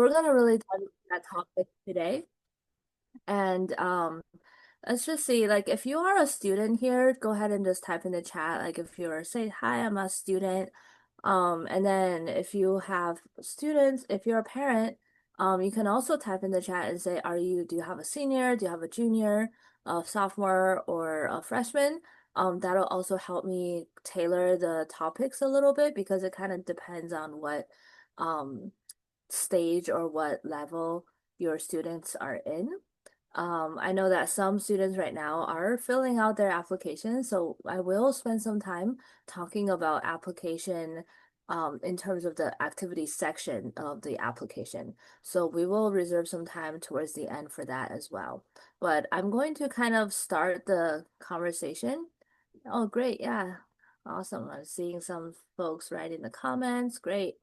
we're gonna really dive into that topic today. And let's just see, like if you are a student here, go ahead and just type in the chat. Like if you're say, hi, I'm a student. And then if you have students, if you're a parent, you can also type in the chat and say, do you have a senior? Do you have a junior, a sophomore, or a freshman? That'll also help me tailor the topics a little bit because it kind of depends on what stage or what level your students are in. I know that some students right now are filling out their application, so I will spend some time talking about application in terms of the activity section of the application. So we will reserve some time towards the end for that as well. But I'm going to kind of start the conversation. Oh, great. Yeah. Awesome. I'm seeing some folks write in the comments. Great.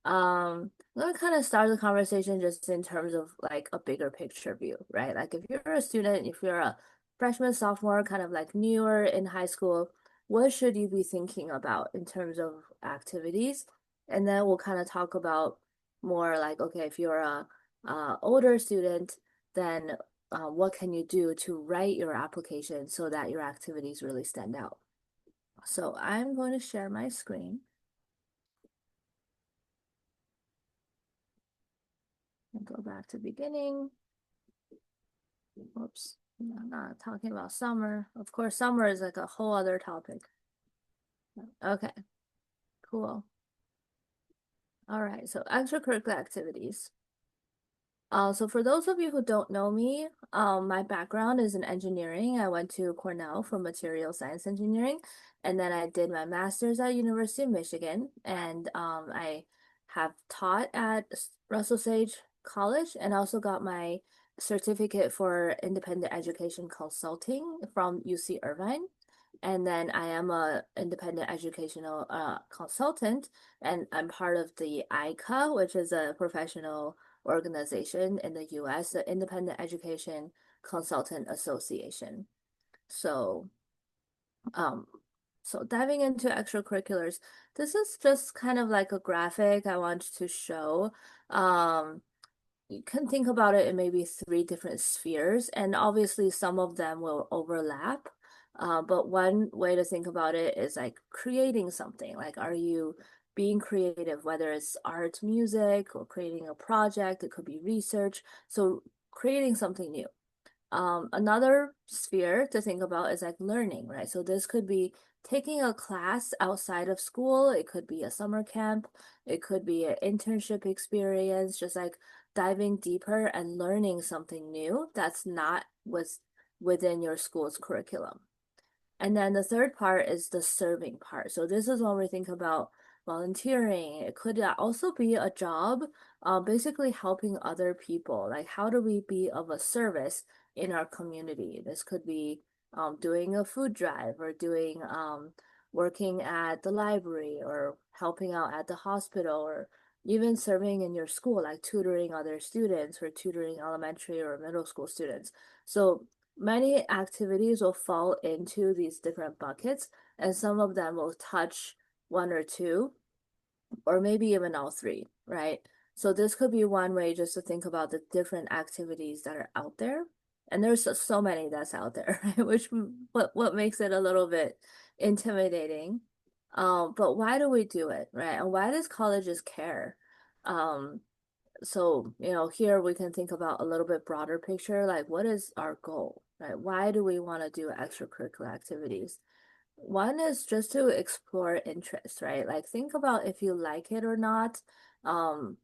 I'm gonna kind of start the conversation just in terms of like a bigger picture view, right? Like if you're a student, if you're a freshman, sophomore, kind of like newer in high school, what should you be thinking about in terms of activities? And then we'll kind of talk about more like, okay, if you're a older student, then what can you do to write your application so that your activities really stand out? So I'm going to share my screen. And go back to beginning. Oops, I'm not talking about summer. Of course, summer is like a whole other topic. Okay, cool. All right, so extracurricular activities. So for those of you who don't know me, my background is in engineering. I went to Cornell for material science engineering, and then I did my master's at University of Michigan, and I have taught at Russell Sage College and also got my certificate for independent education consulting from UC Irvine. And then I am a independent educational consultant, and I'm part of the ICA, which is a professional organization in the US, the Independent Education Consultant Association. So, um, so diving into extracurriculars, this is just kind of like a graphic I want to show. You can think about it in maybe three different spheres, and obviously some of them will overlap. But one way to think about it is like creating something. Like, are you being creative, whether it's art, music, or creating a project? It could be research. So creating something new. Another sphere to think about is like learning, right? So this could be taking a class outside of school. It could be a summer camp. It could be an internship experience, just like diving deeper and learning something new that's not within your school's curriculum. And then the third part is the serving part. So this is when we think about volunteering. It could also be a job, basically helping other people. Like, how do we be of a service in our community? This could be doing a food drive or doing working at the library or helping out at the hospital or even serving in your school, like tutoring other students or tutoring elementary or middle school students. So many activities will fall into these different buckets, and some of them will touch one or two, or maybe even all three, right? So this could be one way just to think about the different activities that are out there. And there's so many that's out there, right? Which what makes it a little bit intimidating. But why do we do it, right? And why does colleges care? Um, so, here we can think about a little bit broader picture, like what is our goal, right? Why do we want to do extracurricular activities? One is just to explore interest, right? Like think about if you like it or not. Um,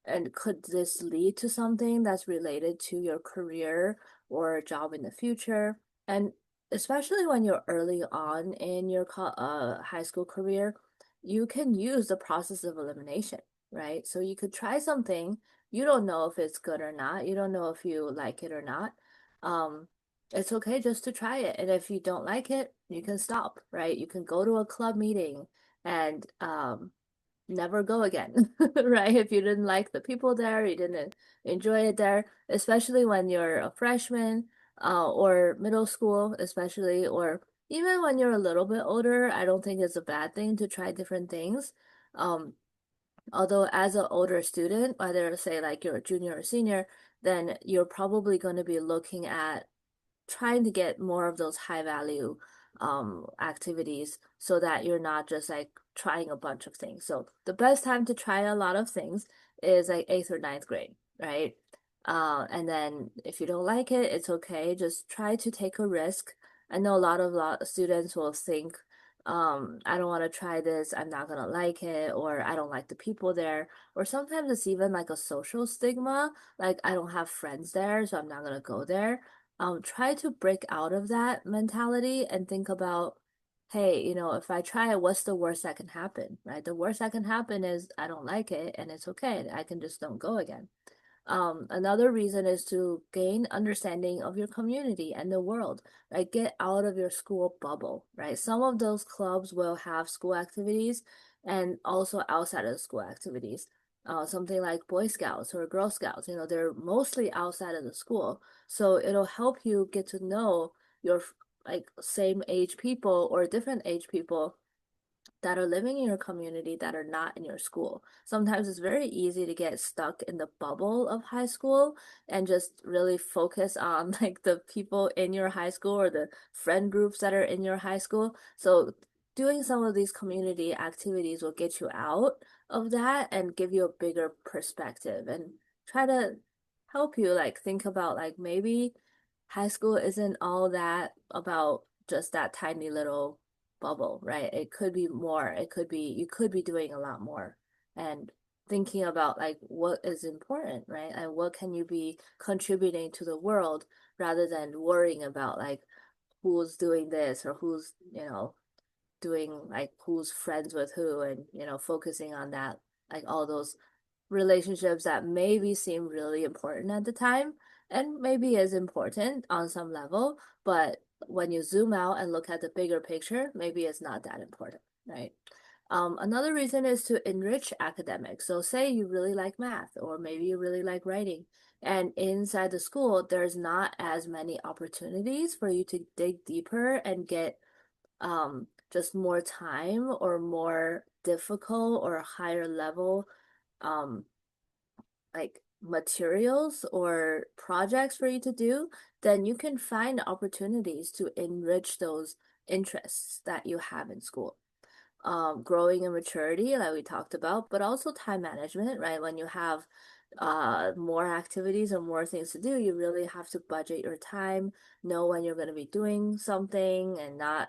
and could this lead to something that's related to your career or job in the future? And especially when you're early on in your high school career, you can use the process of elimination, right? So you could try something, you don't know if it's good or not, you don't know if you like it or not. It's okay just to try it. And if you don't like it, you can stop, right? You can go to a club meeting and never go again, right? If you didn't like the people there, you didn't enjoy it there, especially when you're a freshman or middle school, especially, or even when you're a little bit older, I don't think it's a bad thing to try different things. Um, Although as an older student, whether say like you're a junior or senior, then you're probably going to be looking at trying to get more of those high value activities so that you're not just like trying a bunch of things. So the best time to try a lot of things is like eighth or ninth grade, right? And then if you don't like it, it's okay. Just try to take a risk. I know a lot of students will think, I don't want to try this, I'm not gonna like it, or I don't like the people there. Or sometimes it's even like a social stigma, like I don't have friends there, so I'm not gonna go there. Try to break out of that mentality and think about, hey, if I try it, what's the worst that can happen, right? The worst that can happen is I don't like it and it's okay. I can just don't go again. Another reason is to gain understanding of your community and the world, right? Get out of your school bubble, right? Some of those clubs will have school activities and also outside of the school activities. Something like Boy Scouts or Girl Scouts, they're mostly outside of the school. So it'll help you get to know your like same age people or different age people that are living in your community that are not in your school. Sometimes it's very easy to get stuck in the bubble of high school and just really focus on like the people in your high school or the friend groups that are in your high school. So doing some of these community activities will get you out of that and give you a bigger perspective and try to help you like think about like maybe high school isn't all that about just that tiny little bubble, right? It could be more. It could be you could be doing a lot more and thinking about like what is important, right? And what can you be contributing to the world rather than worrying about like who's doing this or who's, doing like who's friends with who and, focusing on that, like all those relationships that maybe seem really important at the time and maybe is important on some level, but when you zoom out and look at the bigger picture, maybe it's not that important, right? Another reason is to enrich academics. So say you really like math, or maybe you really like writing, and inside the school, there's not as many opportunities for you to dig deeper and get just more time or more difficult or higher level um like materials or projects for you to do, then you can find opportunities to enrich those interests that you have in school. Growing in maturity, like we talked about, but also time management, right? When you have more activities or more things to do, you really have to budget your time, know when you're going to be doing something and not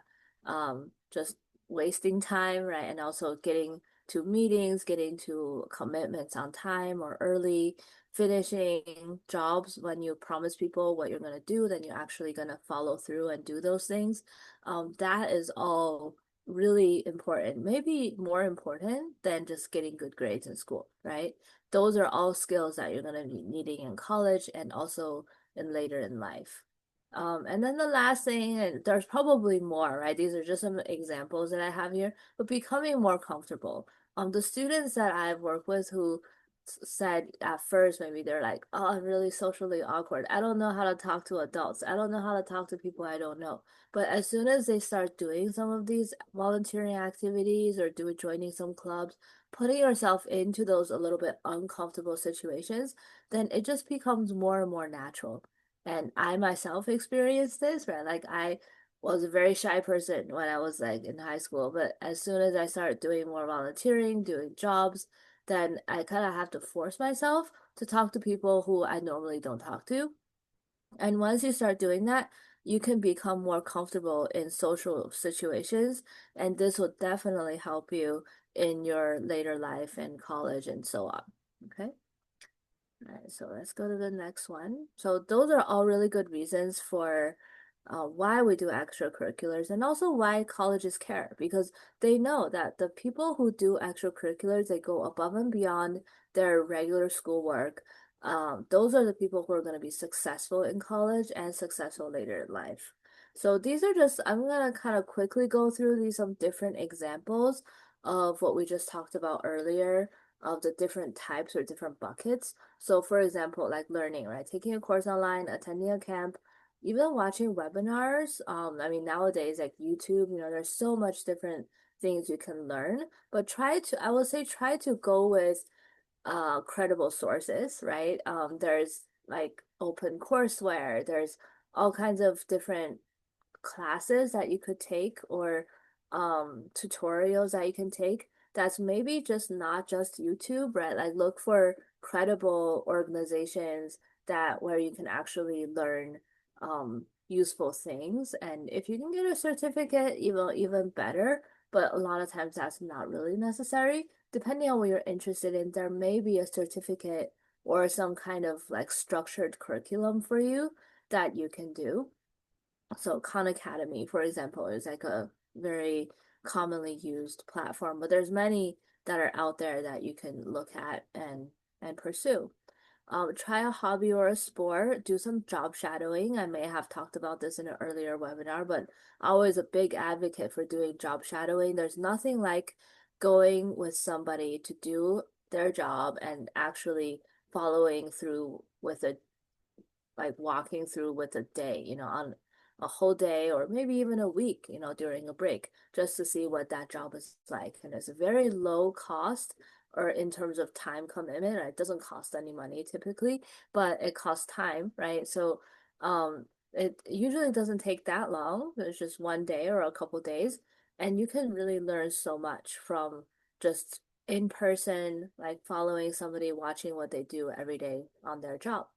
just wasting time, right? And also getting to meetings, getting to commitments on time or early, finishing jobs when you promise people what you're going to do, then you're actually going to follow through and do those things. That is all really important, maybe more important than just getting good grades in school, right? Those are all skills that you're going to be needing in college and also in later in life. And then the last thing, and there's probably more, right? These are just some examples that I have here, but becoming more comfortable. The students that I've worked with who said at first maybe they're like, oh, I'm really socially awkward. I don't know how to talk to adults. I don't know how to talk to people I don't know. But as soon as they start doing some of these volunteering activities or joining some clubs, putting yourself into those a little bit uncomfortable situations, then it just becomes more and more natural. And I myself experienced this, right? Like I was a very shy person when I was like in high school, but as soon as I started doing more volunteering, doing jobs, then I kind of have to force myself to talk to people who I normally don't talk to. And once you start doing that, you can become more comfortable in social situations, and this will definitely help you in your later life and college and so on. Okay. All right, so let's go to the next one. So those are all really good reasons for why we do extracurriculars and also why colleges care because they know that the people who do extracurriculars, they go above and beyond their regular schoolwork. Those are the people who are going to be successful in college and successful later in life. So these are just, I'm going to kind of quickly go through these some different examples of what we just talked about earlier of the different types or different buckets. So for example, like learning, right? Taking a course online, attending a camp, even watching webinars. I mean, nowadays, like YouTube, there's so much different things you can learn, but I would say try to go with credible sources, right? There's like OpenCourseWare, there's all kinds of different classes that you could take or tutorials that you can take that's maybe just not just YouTube, right? Like look for credible organizations that where you can actually learn useful things. And if you can get a certificate, even better. But a lot of times that's not really necessary. Depending on what you're interested in, there may be a certificate or some kind of like structured curriculum for you that you can do. So Khan Academy, for example, is like a very commonly used platform, but there's many that are out there that you can look at and pursue. Try a hobby or a sport, do some job shadowing. I may have talked about this in an earlier webinar, but I'm always a big advocate for doing job shadowing. There's nothing like going with somebody to do their job and actually following through with a like walking through with a day, on a whole day or maybe even a week, during a break, just to see what that job is like. And it's a very low cost or in terms of time commitment. It doesn't cost any money typically, but it costs time, right? So it usually doesn't take that long. It's just one day or a couple days. And you can really learn so much from just in person, like following somebody, watching what they do every day on their job.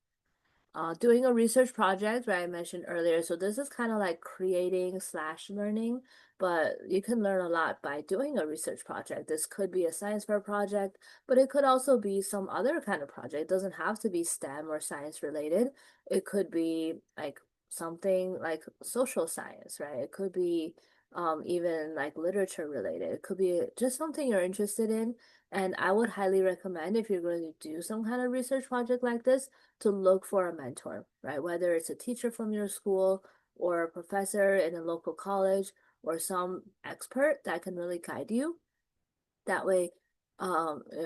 Doing a research project, right, I mentioned earlier. So this is kind of like creating slash learning, but you can learn a lot by doing a research project. This could be a science fair project, but it could also be some other kind of project. It doesn't have to be STEM or science related. It could be like something like social science, right? It could be even like literature related. It could be just something you're interested in. And I would highly recommend if you're going to do some kind of research project like this, to look for a mentor, right? Whether it's a teacher from your school or a professor in a local college or some expert that can really guide you. That way,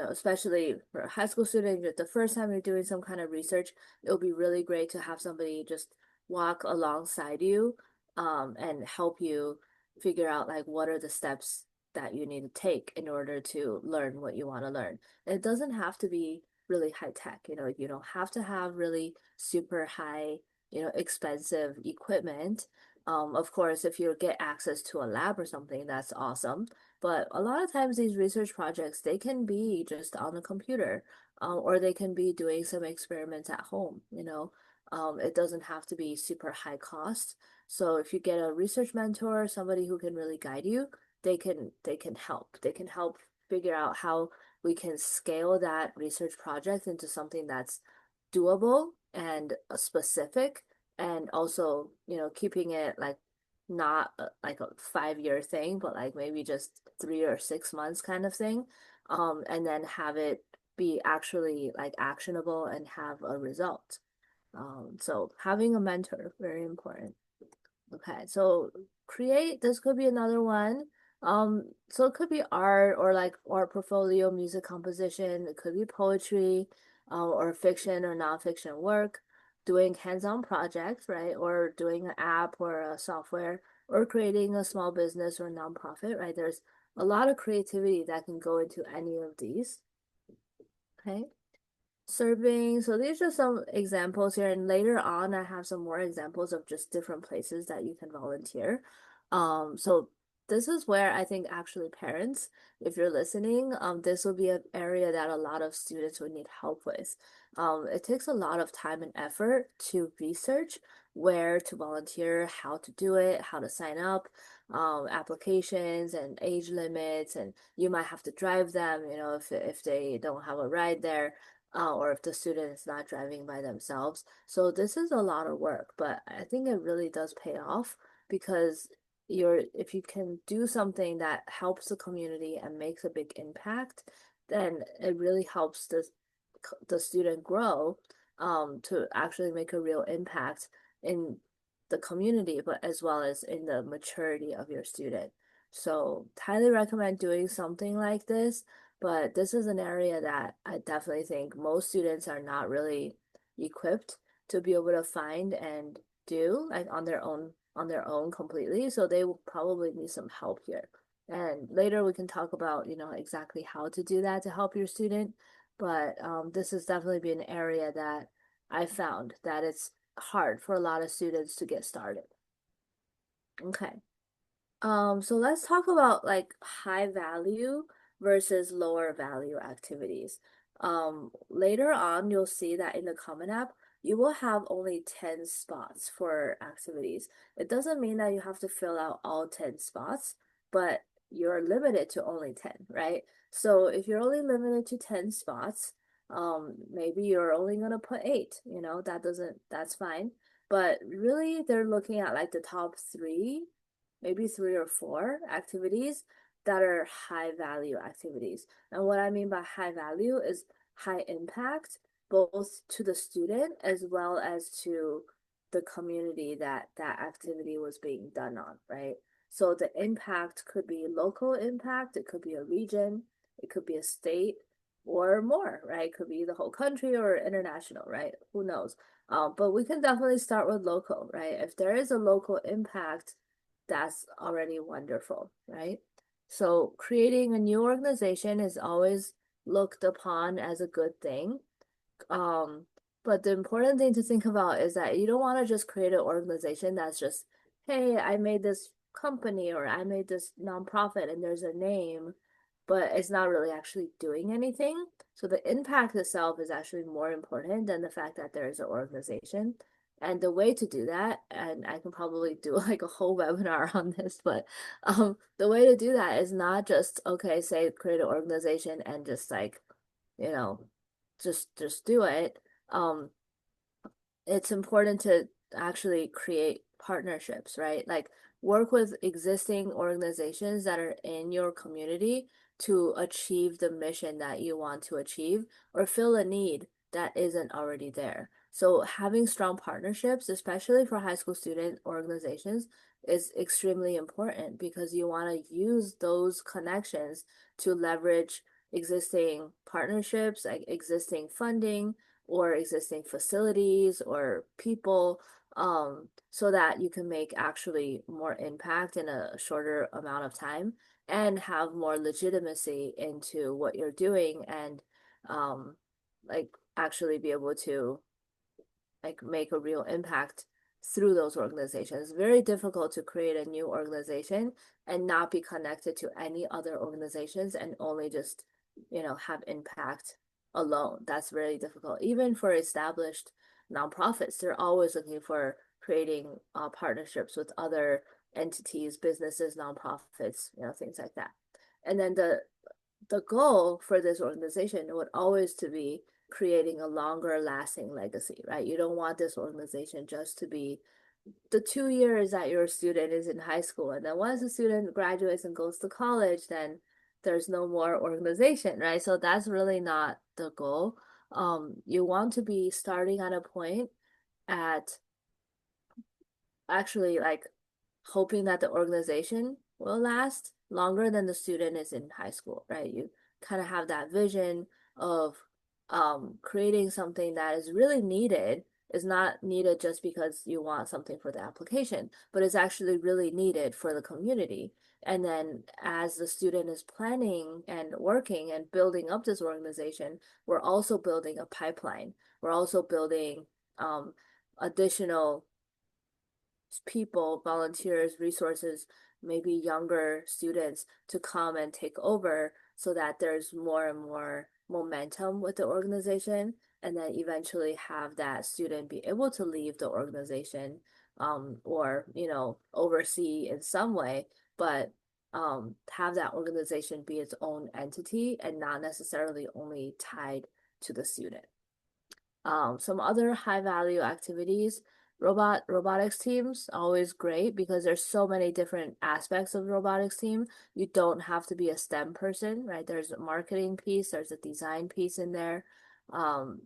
especially for a high school student, the first time you're doing some kind of research, it'll be really great to have somebody just walk alongside you, and help you figure out like what are the steps that you need to take in order to learn what you want to learn. And it doesn't have to be really high tech, you don't have to have really super high, expensive equipment. Of course, if you get access to a lab or something, that's awesome. But a lot of times these research projects, they can be just on a computer, or they can be doing some experiments at home. It doesn't have to be super high cost. So if you get a research mentor, somebody who can really guide you, they can help. They can help figure out how we can scale that research project into something that's doable and specific, and also, keeping it like not like a 5-year thing, but like maybe just 3 or 6 months kind of thing. And then have it be actually like actionable and have a result. So having a mentor, very important. Okay, so this could be another one. So it could be art or like art portfolio, music composition. It could be poetry, or fiction or nonfiction work, doing hands-on projects, right? Or doing an app or a software, or creating a small business or nonprofit, right? There's a lot of creativity that can go into any of these. Okay. Serving. So these are some examples here, and later on I have some more examples of just different places that you can volunteer. So this is where I think actually parents, if you're listening, this will be an area that a lot of students would need help with. It takes a lot of time and effort to research where to volunteer, how to do it, how to sign up, applications and age limits, and you might have to drive them, if they don't have a ride there, or if the student is not driving by themselves. So this is a lot of work, but I think it really does pay off, because if you can do something that helps the community and makes a big impact, then it really helps the student grow, to actually make a real impact in the community, but as well as in the maturity of your student. So highly recommend doing something like this. But this is an area that I definitely think most students are not really equipped to be able to find and do like on their own completely. So they will probably need some help here. And later we can talk about, exactly how to do that to help your student. But this has definitely been an area that I found that it's hard for a lot of students to get started. Okay. So let's talk about like high value versus lower value activities. Later on, you'll see that in the Common App, you will have only 10 spots for activities. It doesn't mean that you have to fill out all 10 spots, but you're limited to only 10, right? So if you're only limited to 10 spots, maybe you're only gonna put 8, that's fine. But really, they're looking at like the top 3, maybe 3 or 4 activities that are high value activities. And what I mean by high value is high impact, both to the student as well as to the community that that activity was being done on, right? So the impact could be local impact, it could be a region, it could be a state, or more, right? It could be the whole country or international, right? Who knows? But we can definitely start with local, right? If there is a local impact, that's already wonderful, right? So creating a new organization is always looked upon as a good thing. But the important thing to think about is that you don't want to just create an organization that's just, hey, I made this company or I made this nonprofit and there's a name, but it's not really actually doing anything. So the impact itself is actually more important than the fact that there is an organization. And the way to do that, and I can probably do like a whole webinar on this, but the way to do that is not just, okay, say create an organization and just like, you know, just do it. It's important to actually create partnerships, right? Like work with existing organizations that are in your community to achieve the mission that you want to achieve or fill a need that isn't already there. So having strong partnerships, especially for high school student organizations, is extremely important because you want to use those connections to leverage existing partnerships, like existing funding or existing facilities or people, so that you can make actually more impact in a shorter amount of time and have more legitimacy into what you're doing and like actually be able to like make a real impact through those organizations. It's very difficult to create a new organization and not be connected to any other organizations and only just, have impact alone. That's very difficult. Even for established nonprofits, they're always looking for creating partnerships with other entities, businesses, nonprofits, things like that. And then the goal for this organization would always to be creating a longer lasting legacy, right? You don't want this organization just to be the 2 years that your student is in high school. And then once the student graduates and goes to college, then there's no more organization, right? So that's really not the goal. You want to be starting at a point at actually like hoping that the organization will last longer than the student is in high school, right? You kind of have that vision of creating something that is really needed, is not needed just because you want something for the application, but it's actually really needed for the community. And then as the student is planning and working and building up this organization, we're also building a pipeline. We're also building additional people, volunteers, resources, maybe younger students to come and take over so that there's more and more momentum with the organization, and then eventually have that student be able to leave the organization or oversee in some way, but have that organization be its own entity and not necessarily only tied to the student. Some other high value activities, robotics teams, always great because there's so many different aspects of robotics team. You don't have to be a STEM person, right? There's a marketing piece, there's a design piece in there,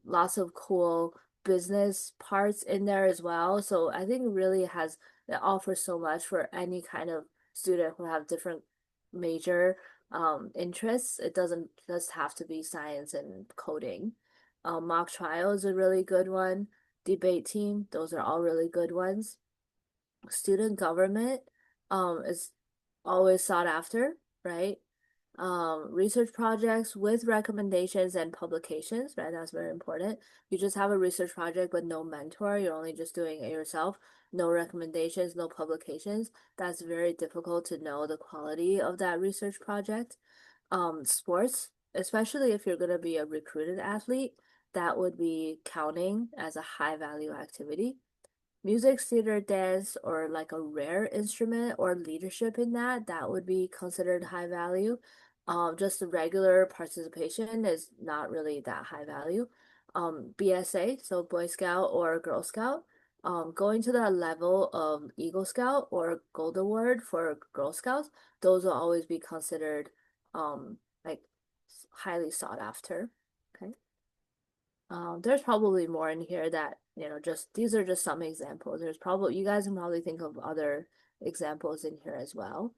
lots of cool business parts in there as well. So I think it offers so much for any kind of student who have different major interests. It doesn't just have to be science and coding. Mock trial is a really good one. Debate team, those are all really good ones. Student government is always sought after. right? Research projects with recommendations and publications, right? That's very important. You just have a research project but no mentor, you're only just doing it yourself, no recommendations, no publications. That's very difficult to know the quality of that research project. Sports, especially if you're going to be a recruited athlete, that would be counting as a high value activity. Music, theater, dance, or like a rare instrument or leadership in that, that would be considered high value. Just the regular participation is not really that high value. BSA, so Boy Scout or Girl Scout, going to the level of Eagle Scout or Gold Award for Girl Scouts, those will always be considered like highly sought after. Okay. There's probably more in here that, just these are just some examples. You guys can probably think of other examples in here as well.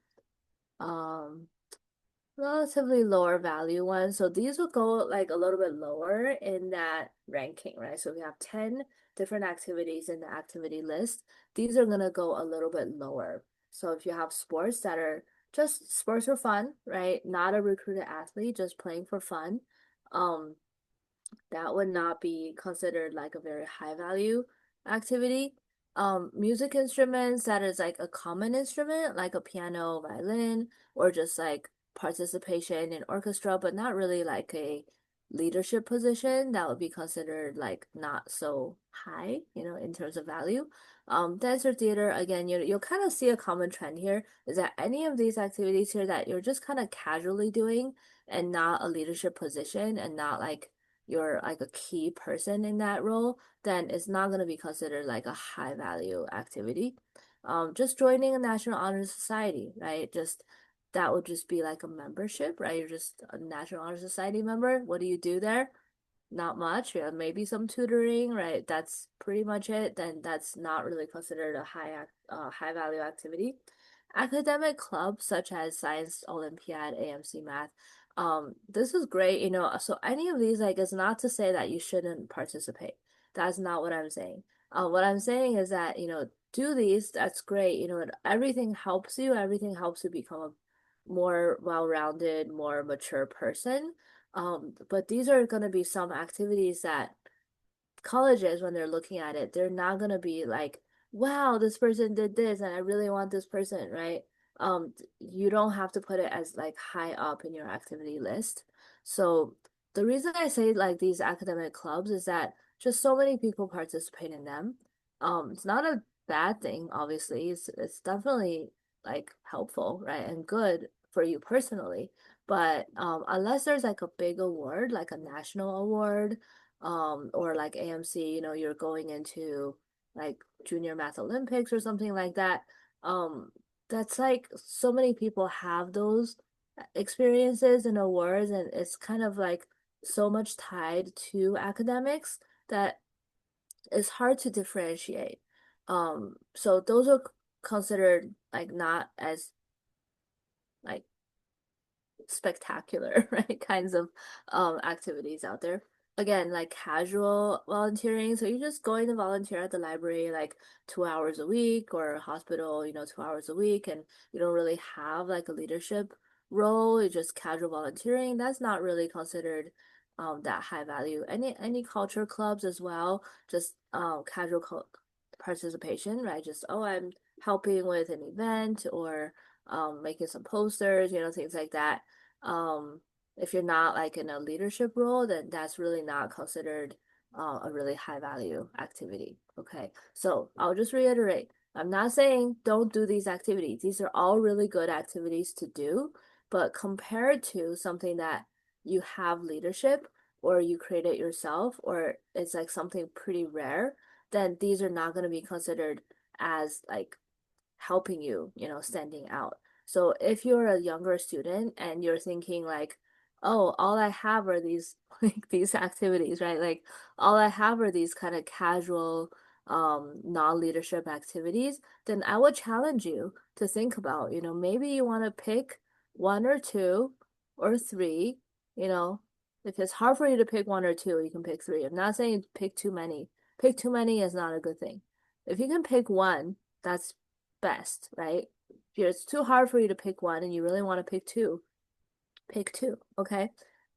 Relatively lower value ones. So these will go like a little bit lower in that ranking, right? So we have 10 different activities in the activity list. These are gonna go a little bit lower. So if you have sports that are just sports for fun, right? Not a recruited athlete, just playing for fun. That would not be considered like a very high value activity. Music instruments that is like a common instrument, like a piano, violin, or just like participation in orchestra, but not really like a leadership position, that would be considered like not so high, in terms of value. Dance or theater, again, you'll kind of see a common trend here is that any of these activities here that you're just kind of casually doing and not a leadership position and not like you're like a key person in that role, then it's not going to be considered like a high value activity. Just joining a National Honor Society, right? That would just be like a membership, right? You're just a National Honor Society member. What do you do there? Not much. Yeah, maybe some tutoring, right? That's pretty much it. Then that's not really considered a high value activity. Academic clubs such as Science Olympiad, AMC Math, this is great, so any of these, like, it's not to say that you shouldn't participate. That's not what I'm saying. What I'm saying is that, do these, that's great, everything helps you become a more well-rounded, more mature person. But these are going to be some activities that colleges, when they're looking at it, they're not going to be like, wow, this person did this and I really want this person, right? You don't have to put it as like high up in your activity list. So the reason I say like these academic clubs is that just so many people participate in them. It's not a bad thing, obviously. It's definitely like helpful, right? And good for you personally. But unless there's like a big award, like a national award, or like AMC, you're going into like Junior Math Olympics or something like that. That's like so many people have those experiences and awards, and it's kind of like so much tied to academics that it's hard to differentiate. So those are considered like not as like spectacular, right? Kinds of activities out there. Again, like casual volunteering. So you're just going to volunteer at the library like 2 hours a week or hospital, 2 hours a week, and you don't really have like a leadership role. It's just casual volunteering. That's not really considered that high value. Any culture clubs as well, just casual participation, right? Just, oh, I'm helping with an event or making some posters, things like that. If you're not like in a leadership role, then that's really not considered a really high value activity. Okay, so I'll just reiterate. I'm not saying don't do these activities. These are all really good activities to do, but compared to something that you have leadership or you create it yourself or it's like something pretty rare, then these are not going to be considered as like helping you, standing out. So if you're a younger student and you're thinking like, oh, all I have are these like these activities, right? Like all I have are these kind of casual non-leadership activities, then I would challenge you to think about, maybe you want to pick one or two or three, you know. If it's hard for you to pick one or two, you can pick three. I'm not saying pick too many. Pick too many is not a good thing. If you can pick one, that's best, right? If it's too hard for you to pick one and you really want to pick two, okay?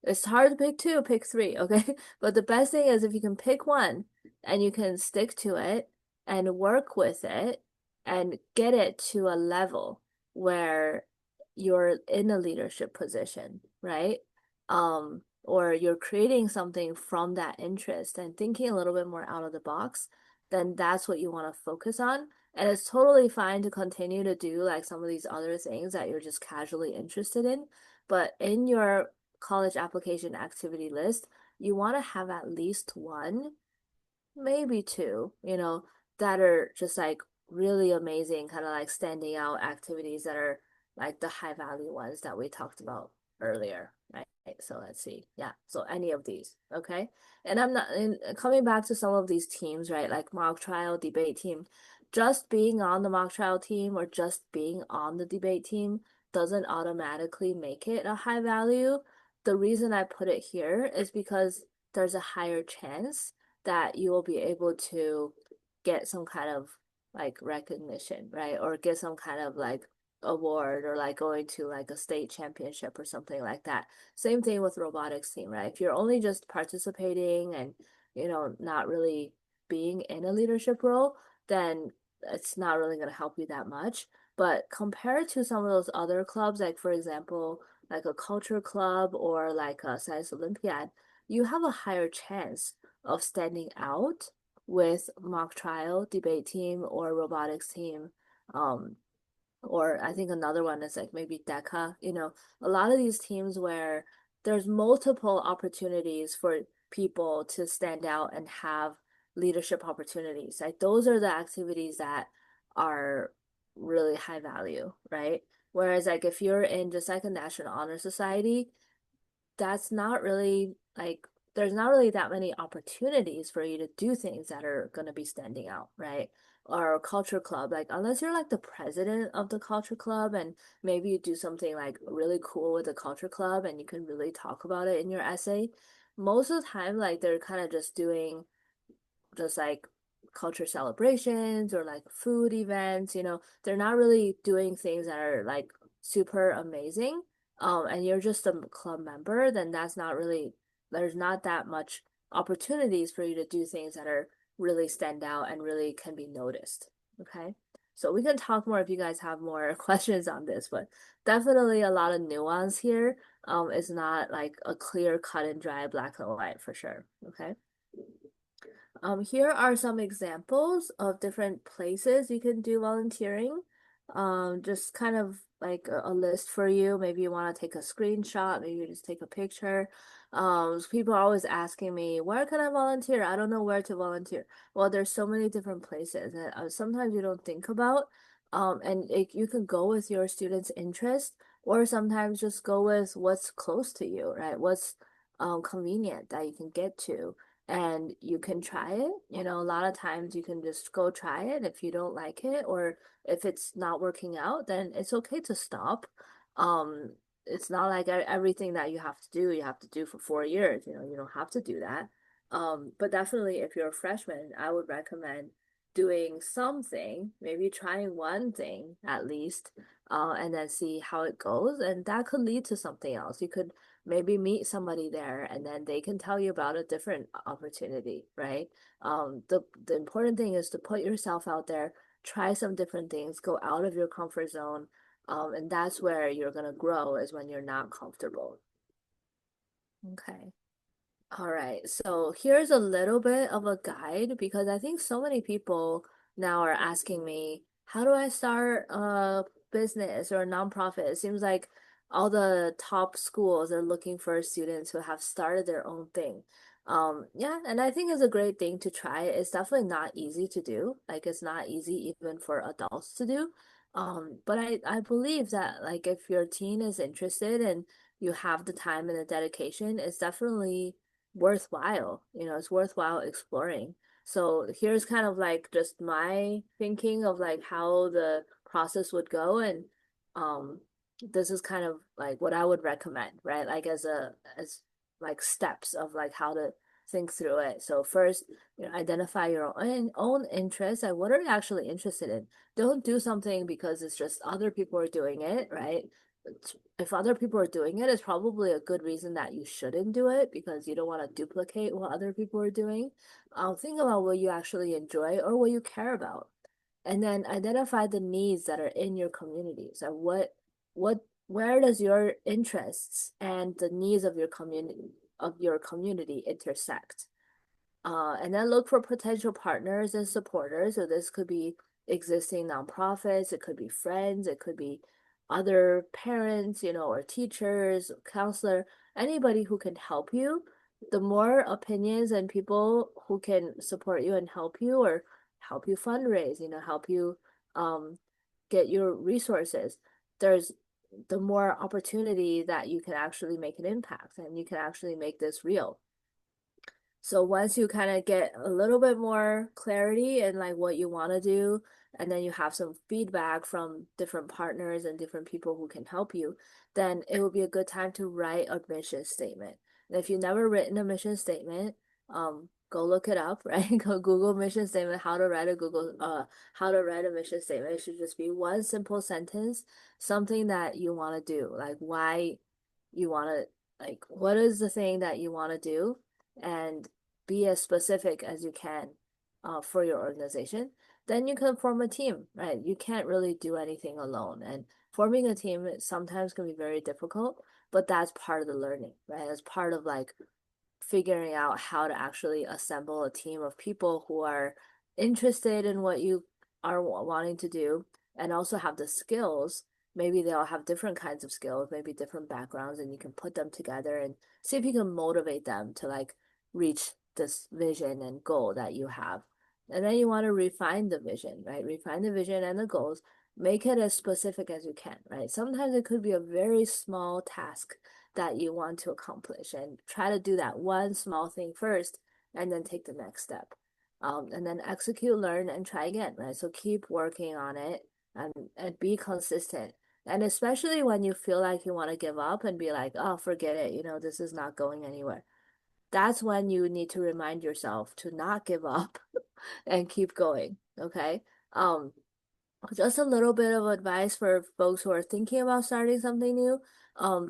It's hard to pick two, pick three, okay? But the best thing is if you can pick one and you can stick to it and work with it and get it to a level where you're in a leadership position, right? Or you're creating something from that interest and thinking a little bit more out of the box, then that's what you want to focus on. And it's totally fine to continue to do like some of these other things that you're just casually interested in. But in your college application activity list, you want to have at least one, maybe two, that are just like really amazing, kind of like standing out activities that are like the high value ones that we talked about earlier, right? So let's see. Yeah. So any of these, okay? And I'm not coming back to some of these teams, right? Like mock trial, debate team. Just being on the mock trial team or just being on the debate team doesn't automatically make it a high value. The reason I put it here is because there's a higher chance that you will be able to get some kind of like recognition, right? Or get some kind of like award or like going to like a state championship or something like that. Same thing with robotics team, right? If you're only just participating and, not really being in a leadership role, then it's not really going to help you that much. But compared to some of those other clubs, like for example, like a culture club or like a science Olympiad, you have a higher chance of standing out with mock trial, debate team, or robotics team. Or I think another one is like maybe DECA, a lot of these teams where there's multiple opportunities for people to stand out and have leadership opportunities. Like those are the activities that are really high value, right? Whereas like if you're in just like a National Honor Society, that's not really like there's not really that many opportunities for you to do things that are going to be standing out, right? Or a culture club, like unless you're like the president of the culture club and maybe you do something like really cool with the culture club and you can really talk about it in your essay, most of the time like they're kind of just doing just like culture celebrations or like food events, they're not really doing things that are like super amazing. And you're just a club member, then there's not that much opportunities for you to do things that are really stand out and really can be noticed. Okay. So we can talk more if you guys have more questions on this, but definitely a lot of nuance here. It's not like a clear cut and dry black and white for sure. Okay. Here are some examples of different places you can do volunteering. Just kind of like a list for you. Maybe you want to take a screenshot, maybe you just take a picture. People are always asking me, where can I volunteer? I don't know where to volunteer. Well, there's so many different places that sometimes you don't think about. And you can go with your students' interest, or sometimes just go with what's close to you, right? What's convenient that you can get to and you can try it. A lot of times you can just go try it. If you don't like it or if it's not working out, then it's okay to stop. It's not like everything that you have to do for 4 years. You don't have to do that. But definitely if you're a freshman, I would recommend doing something, maybe trying one thing at least, and then see how it goes. And that could lead to something else. You could maybe meet somebody there and then they can tell you about a different opportunity, right? The important thing is to put yourself out there, try some different things, go out of your comfort zone. And that's where you're gonna grow is when you're not comfortable. Okay. All right, so here's a little bit of a guide because I think so many people now are asking me, how do I start a business or a nonprofit? It seems like all the top schools are looking for students who have started their own thing. Yeah, and I think it's a great thing to try. It's definitely not easy to do. Like it's not easy even for adults to do. But I believe that like if your teen is interested and you have the time and the dedication, it's definitely worthwhile. It's worthwhile exploring. So here's kind of like just my thinking of like how the process would go and this is kind of like what I would recommend, right? Like as like steps of like how to think through it. So first, identify your own interests. Like, what are you actually interested in? Don't do something because it's just other people are doing it, right? If other people are doing it, it's probably a good reason that you shouldn't do it because you don't want to duplicate what other people are doing. Think about what you actually enjoy or what you care about, and then identify the needs that are in your community. So where does your interests and the needs of your community intersect? And then look for potential partners and supporters. So this could be existing nonprofits, it could be friends, it could be other parents, or teachers, counselor, anybody who can help you. The more opinions and people who can support you and help you, or help you fundraise, help you get your resources, there's the more opportunity that you can actually make an impact and you can actually make this real. So once you kind of get a little bit more clarity in like what you want to do, and then you have some feedback from different partners and different people who can help you, then it will be a good time to write a mission statement. And if you've never written a mission statement, go look it up, right? Go Google mission statement, how to write a mission statement. It should just be one simple sentence, something that you want to do, like why you want to, like what is the thing that you want to do, and be as specific as you can for your organization. Then you can form a team, right? You can't really do anything alone. And forming a team sometimes can be very difficult, but that's part of the learning, right? That's part of like figuring out how to actually assemble a team of people who are interested in what you are wanting to do and also have the skills. Maybe they all have different kinds of skills, maybe different backgrounds, and you can put them together and see if you can motivate them to like reach this vision and goal that you have. And then you want to refine the vision, right? Refine the vision and the goals, make it as specific as you can, right? Sometimes it could be a very small task that you want to accomplish, and try to do that one small thing first and then take the next step. And then execute, learn, and try again, right? So keep working on it and be consistent. And especially when you feel like you want to give up and be like, oh, forget it, this is not going anywhere. That's when you need to remind yourself to not give up and keep going, okay? Just a little bit of advice for folks who are thinking about starting something new.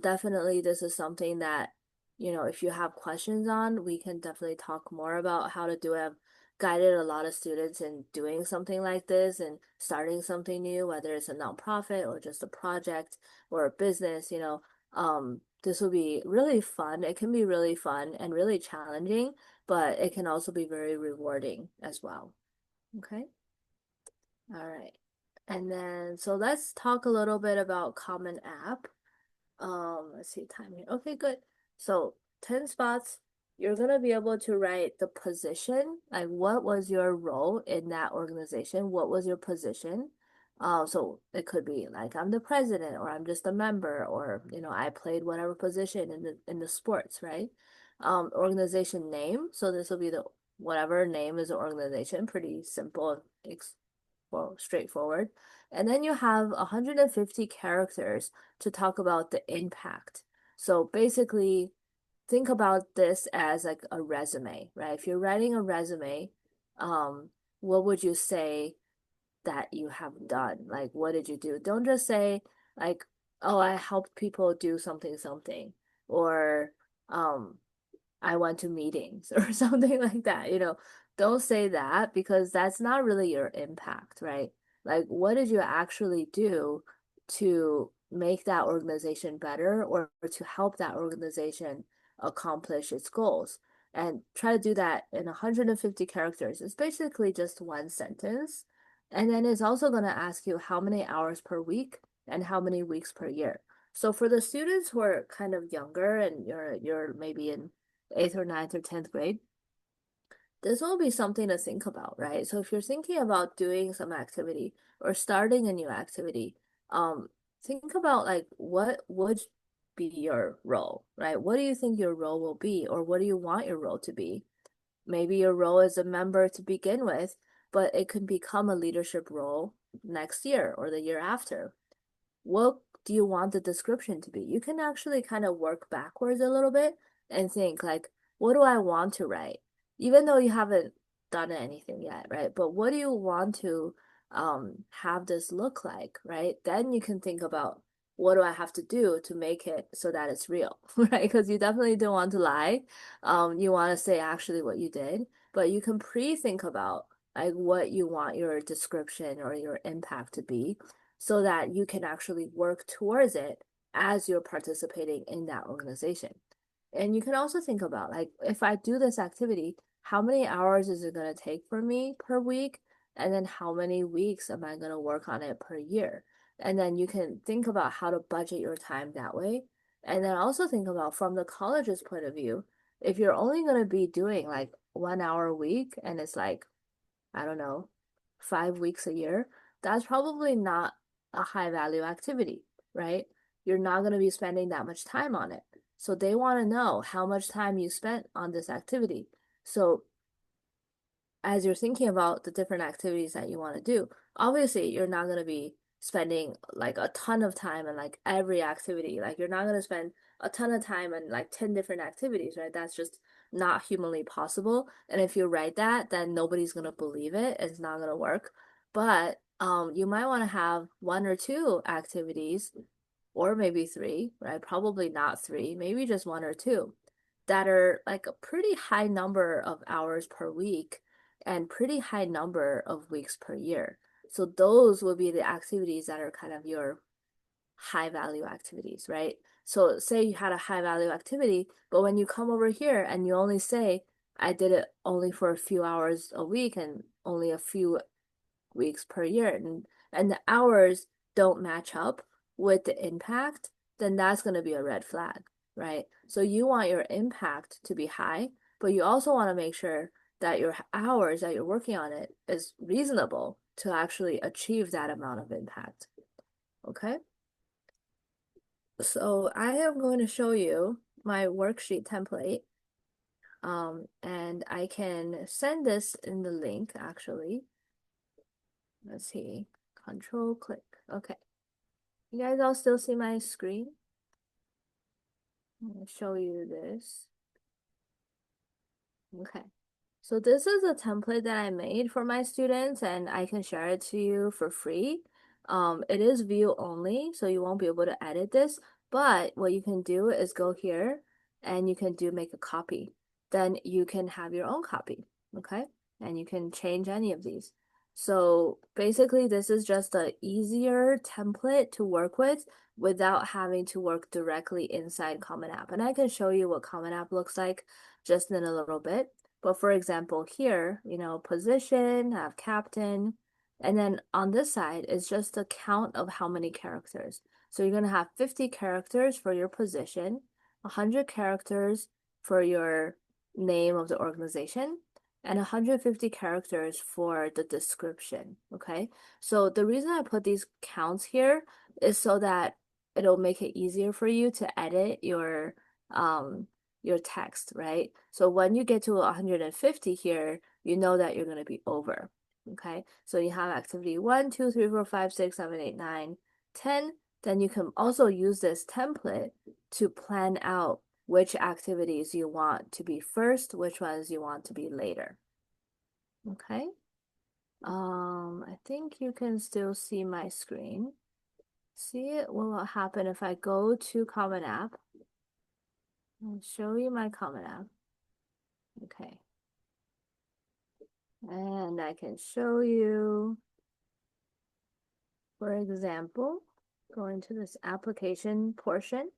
Definitely this is something that, if you have questions on, we can definitely talk more about how to do it. I've guided a lot of students in doing something like this and starting something new, whether it's a nonprofit or just a project or a business, this will be really fun. It can be really fun and really challenging, but it can also be very rewarding as well. Okay. All right. And then, so let's talk a little bit about Common App. Let's see time here. Okay, good. So 10 spots, you're gonna be able to write the position, like what was your role in that organization? What was your position? So it could be like I'm the president, or I'm just a member, or I played whatever position in the sports, right? Organization name. So this will be the whatever name is the organization. Pretty simple, straightforward. And then you have 150 characters to talk about the impact. So basically, think about this as like a resume, right? If you're writing a resume, what would you say that you have done? Like, what did you do? Don't just say like, oh, I helped people do something, or I went to meetings or something like that, Don't say that, because that's not really your impact, right? Like, what did you actually do to make that organization better, or to help that organization accomplish its goals? And try to do that in 150 characters. It's basically just one sentence. And then it's also going to ask you how many hours per week and how many weeks per year. So for the students who are kind of younger and you're maybe in 8th or 9th or 10th grade, this will be something to think about, right? So if you're thinking about doing some activity or starting a new activity, think about like what would be your role, right? What do you think your role will be, or what do you want your role to be? Maybe your role is a member to begin with, but it could become a leadership role next year or the year after. What do you want the description to be? You can actually kind of work backwards a little bit and think like, what do I want to write? Even though you haven't done anything yet, right? But what do you want to have this look like, right? Then you can think about, what do I have to do to make it so that it's real, right? Because you definitely don't want to lie. You want to say actually what you did, but you can pre-think about like what you want your description or your impact to be so that you can actually work towards it as you're participating in that organization. And you can also think about like, if I do this activity, how many hours is it going to take for me per week? And then how many weeks am I going to work on it per year? And then you can think about how to budget your time that way. And then also think about from the college's point of view, if you're only going to be doing like 1 hour a week and it's like, I don't know, 5 weeks a year, that's probably not a high value activity, right? You're not going to be spending that much time on it. So they want to know how much time you spent on this activity. So as you're thinking about the different activities that you want to do, obviously you're not going to be spending like a ton of time on like every activity. Like you're not going to spend a ton of time on like 10 different activities, right? That's just not humanly possible. And if you write that, then nobody's going to believe it. It's not going to work. But you might want to have 1 or 2 activities, or maybe 3, right? Probably not 3, maybe just 1 or 2 that are like a pretty high number of hours per week and pretty high number of weeks per year. So those will be the activities that are kind of your high value activities, right? So say you had a high value activity, but when you come over here and you only say, I did it only for a few hours a week and only a few weeks per year, and the hours don't match up with the impact, then that's going to be a red flag, right? So you want your impact to be high, but you also want to make sure that your hours that you're working on it is reasonable to actually achieve that amount of impact. Okay? So I am going to show you my worksheet template. And I can send this in the link actually. Let's see, control click. Okay. You guys all still see my screen? I'm going to show you this. Okay. So this is a template that I made for my students and I can share it to you for free. It is view only, so you won't be able to edit this, but what you can do is go here and you can make a copy. Then you can have your own copy, okay? And you can change any of these. So basically this is just an easier template to work with without having to work directly inside Common App. And I can show you what Common App looks like just in a little bit. But for example, here, position, have captain, and then on this side is just a count of how many characters. So you're going to have 50 characters for your position, 100 characters for your name of the organization, and 150 characters for the description, okay? So the reason I put these counts here is so that it'll make it easier for you to edit your text, right? So when you get to 150 here, you know that you're going to be over, okay? So you have activity 1, 2, 3, 4, 5, 6, 7, 8, 9, 10. Then you can also use this template to plan out which activities you want to be first, which ones you want to be later, okay? I think you can still see my screen. See what will happen if I go to Common App. I'll show you my Common App. Okay. And I can show you, for example, go into this application portion,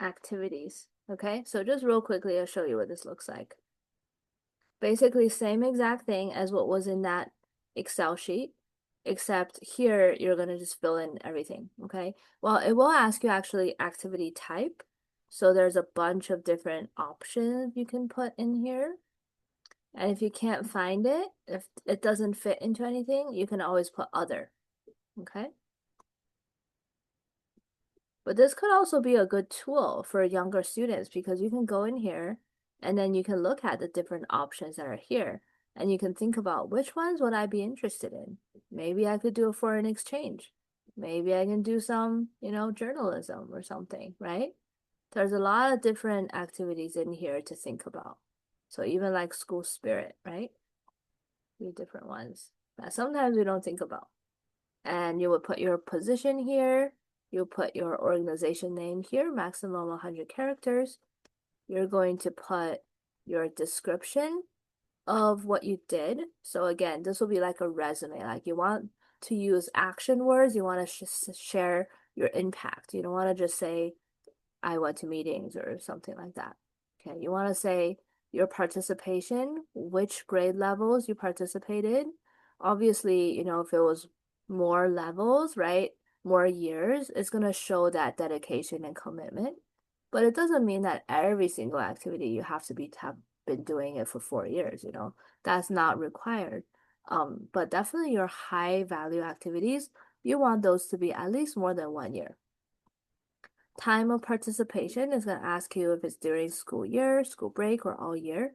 activities. Okay, so just real quickly, I'll show you what this looks like. Basically, same exact thing as what was in that Excel sheet, except here you're going to just fill in everything, okay? Well, it will ask you actually activity type. So there's a bunch of different options you can put in here. And if you can't find it, if it doesn't fit into anything, you can always put other, okay? But this could also be a good tool for younger students because you can go in here and then you can look at the different options that are here and you can think about which ones would I be interested in. Maybe I could do a foreign exchange. Maybe I can do some, journalism or something, right? There's a lot of different activities in here to think about. So even like school spirit, right? Few different ones that sometimes we don't think about. And you would put your position here. You'll put your organization name here, maximum 100 characters. You're going to put your description of what you did. So again, this will be like a resume. Like you want to use action words. You want to share your impact. You don't want to just say, I went to meetings or something like that. Okay, you want to say your participation, which grade levels you participated. Obviously, you know, if it was more levels, right, more years, it's going to show that dedication and commitment. But it doesn't mean that every single activity you have been doing it for 4 years, you know, that's not required. But definitely your high value activities, you want those to be at least more than 1 year. Time of participation is going to ask you if it's during school year, school break, or all year.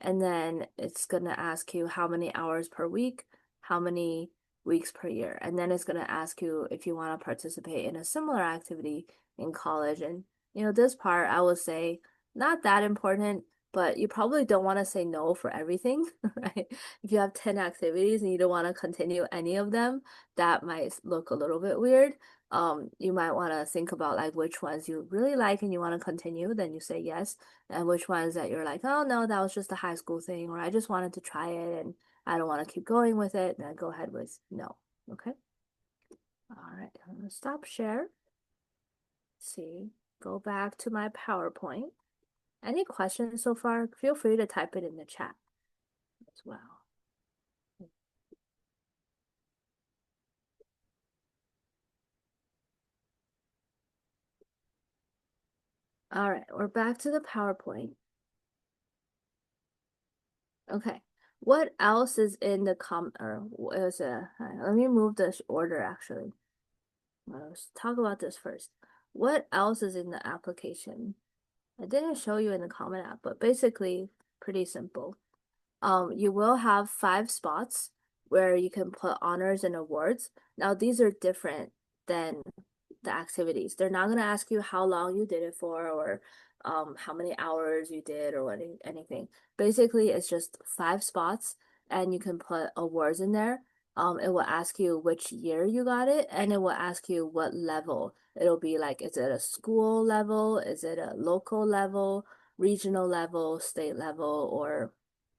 And then it's going to ask you how many hours per week, how many weeks per year. And then it's going to ask you if you want to participate in a similar activity in college. And, you know, this part I would say not that important, but you probably don't want to say no for everything, right? If you have 10 activities and you don't want to continue any of them, that might look a little bit weird. You might want to think about like which ones you really like and you want to continue, then you say yes. And which ones that you're like, oh no, that was just a high school thing, or I just wanted to try it and I don't want to keep going with it, then go ahead with no. Okay. All right, I'm gonna stop share. Let's see, go back to my PowerPoint. Any questions so far? Feel free to type it in the chat as well. All right, we're back to the PowerPoint. Okay, what else is in the let me move this order actually. Let's talk about this first. What else is in the application? I didn't show you in the comment app, but basically pretty simple. You will have 5 spots where you can put honors and awards. Now these are different than the activities. They're not gonna ask you how long you did it for or how many hours you did or anything. Basically, it's just 5 spots and you can put awards in there. It will ask you which year you got it and it will ask you what level. It'll be like, is it a school level? Is it a local level, regional level, state level, or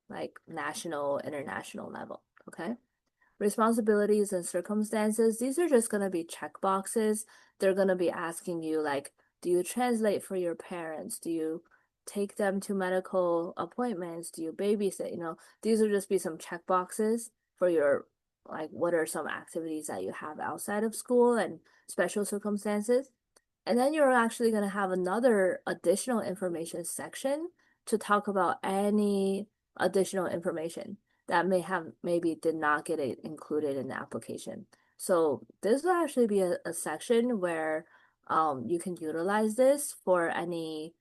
like national, international level, okay? Responsibilities and circumstances, these are just going to be check boxes. They're going to be asking you like, do you translate for your parents? Do you take them to medical appointments? Do you babysit? You know, these will just be some check boxes for your, like, what are some activities that you have outside of school and special circumstances. And then you're actually going to have another additional information section to talk about any additional information that maybe did not get it included in the application. So this will actually be a section where you can utilize this for any